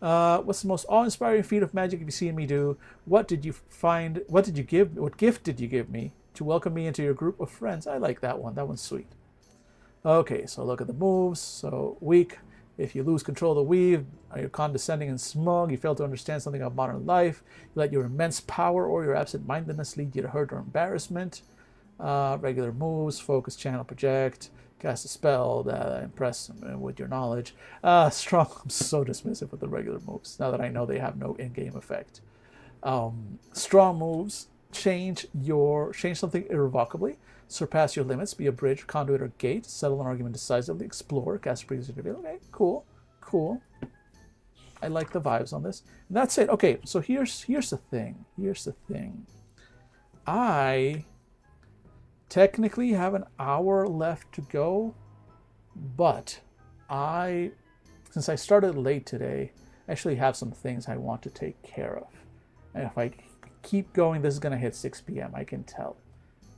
What's the most awe-inspiring feat of magic have you seen me do? What did you find? What did you give? What gift did you give me to welcome me into your group of friends? I like that one. That one's sweet. Okay, so look at the moves. So weak. If you lose control of the weave, you're condescending and smug, you fail to understand something of modern life, you let your immense power or your absent-mindedness lead you to hurt or embarrassment. Regular moves, focus, channel, project, cast a spell, impress them with your knowledge. Strong, I'm so dismissive with the regular moves, now that I know they have no in-game effect. Strong moves, change something irrevocably, surpass your limits, be a bridge, conduit, or gate, settle an argument decisively, explore, cast freeze, reveal. Okay, cool. I like the vibes on this. And that's it. Okay, so here's the thing. I technically have an hour left to go, but since I started late today, I actually have some things I want to take care of. And if I keep going, this is going to hit 6 p.m., I can tell.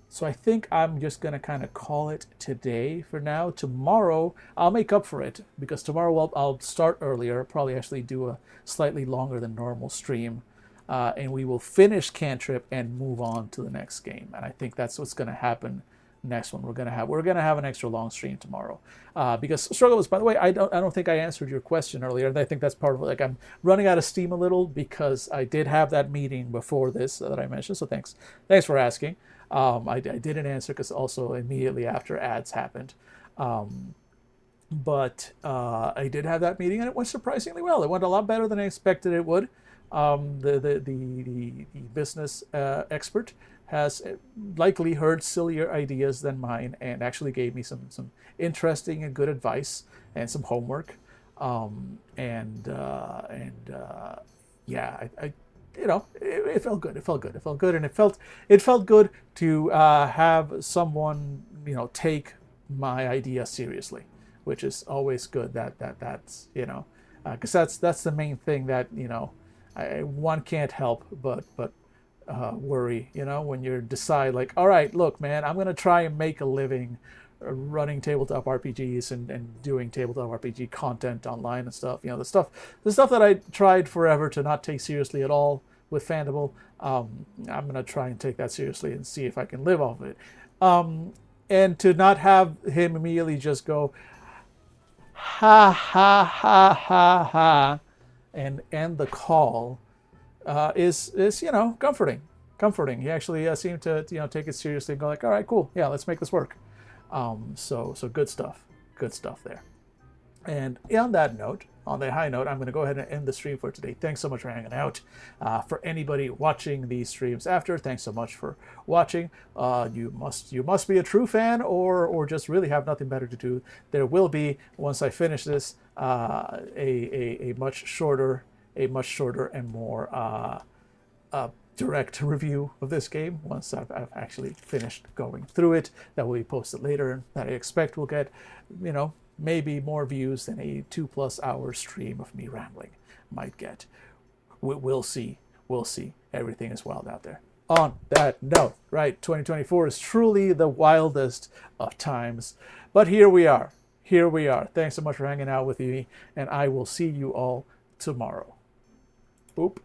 So I think I'm just going to kind of call it today for now. Tomorrow, I'll make up for it, because tomorrow I'll start earlier, probably actually do a slightly longer than normal stream, and we will finish Cantrip and move on to the next game. And I think that's what's going to happen next one. We're gonna have an extra long stream tomorrow, because struggle was, by the way, I don't think I answered your question earlier, and I think that's part of it. Like, I'm running out of steam a little because I did have that meeting before this that I mentioned. So thanks for asking. I didn't answer because also immediately after ads happened, but I did have that meeting and it went surprisingly well. It went a lot better than I expected it would. The business expert has likely heard sillier ideas than mine and actually gave me some interesting and good advice and some homework. Yeah, it felt good. It felt good, and it felt good to have someone take my idea seriously, which is always good. That's because that's the main thing that one can't help but worry, when you decide, like, all right, look, man, I'm gonna try and make a living running tabletop RPGs and doing tabletop RPG content online and stuff. The stuff that I tried forever to not take seriously at all with Fandible. I'm gonna try and take that seriously and see if I can live off of it. And to not have him immediately just go ha ha ha ha ha and end the call is comforting. He actually seemed to take it seriously and go like, all right, cool, yeah, let's make this work. So good stuff there. And on that note, on the high note, I'm going to go ahead and end the stream for today. Thanks so much for hanging out. For anybody watching these streams after, thanks so much for watching. You must be a true fan or just really have nothing better to do. There will be, once I finish this, a much shorter and more direct review of this game once I've actually finished going through it. That will be posted later, that I expect will get maybe more views than a 2+ hour stream of me rambling might get. We'll see. Everything is wild out there. On that note, right, 2024 is truly the wildest of times, but here we are. Thanks so much for hanging out with me, and I will see you all tomorrow. Boop.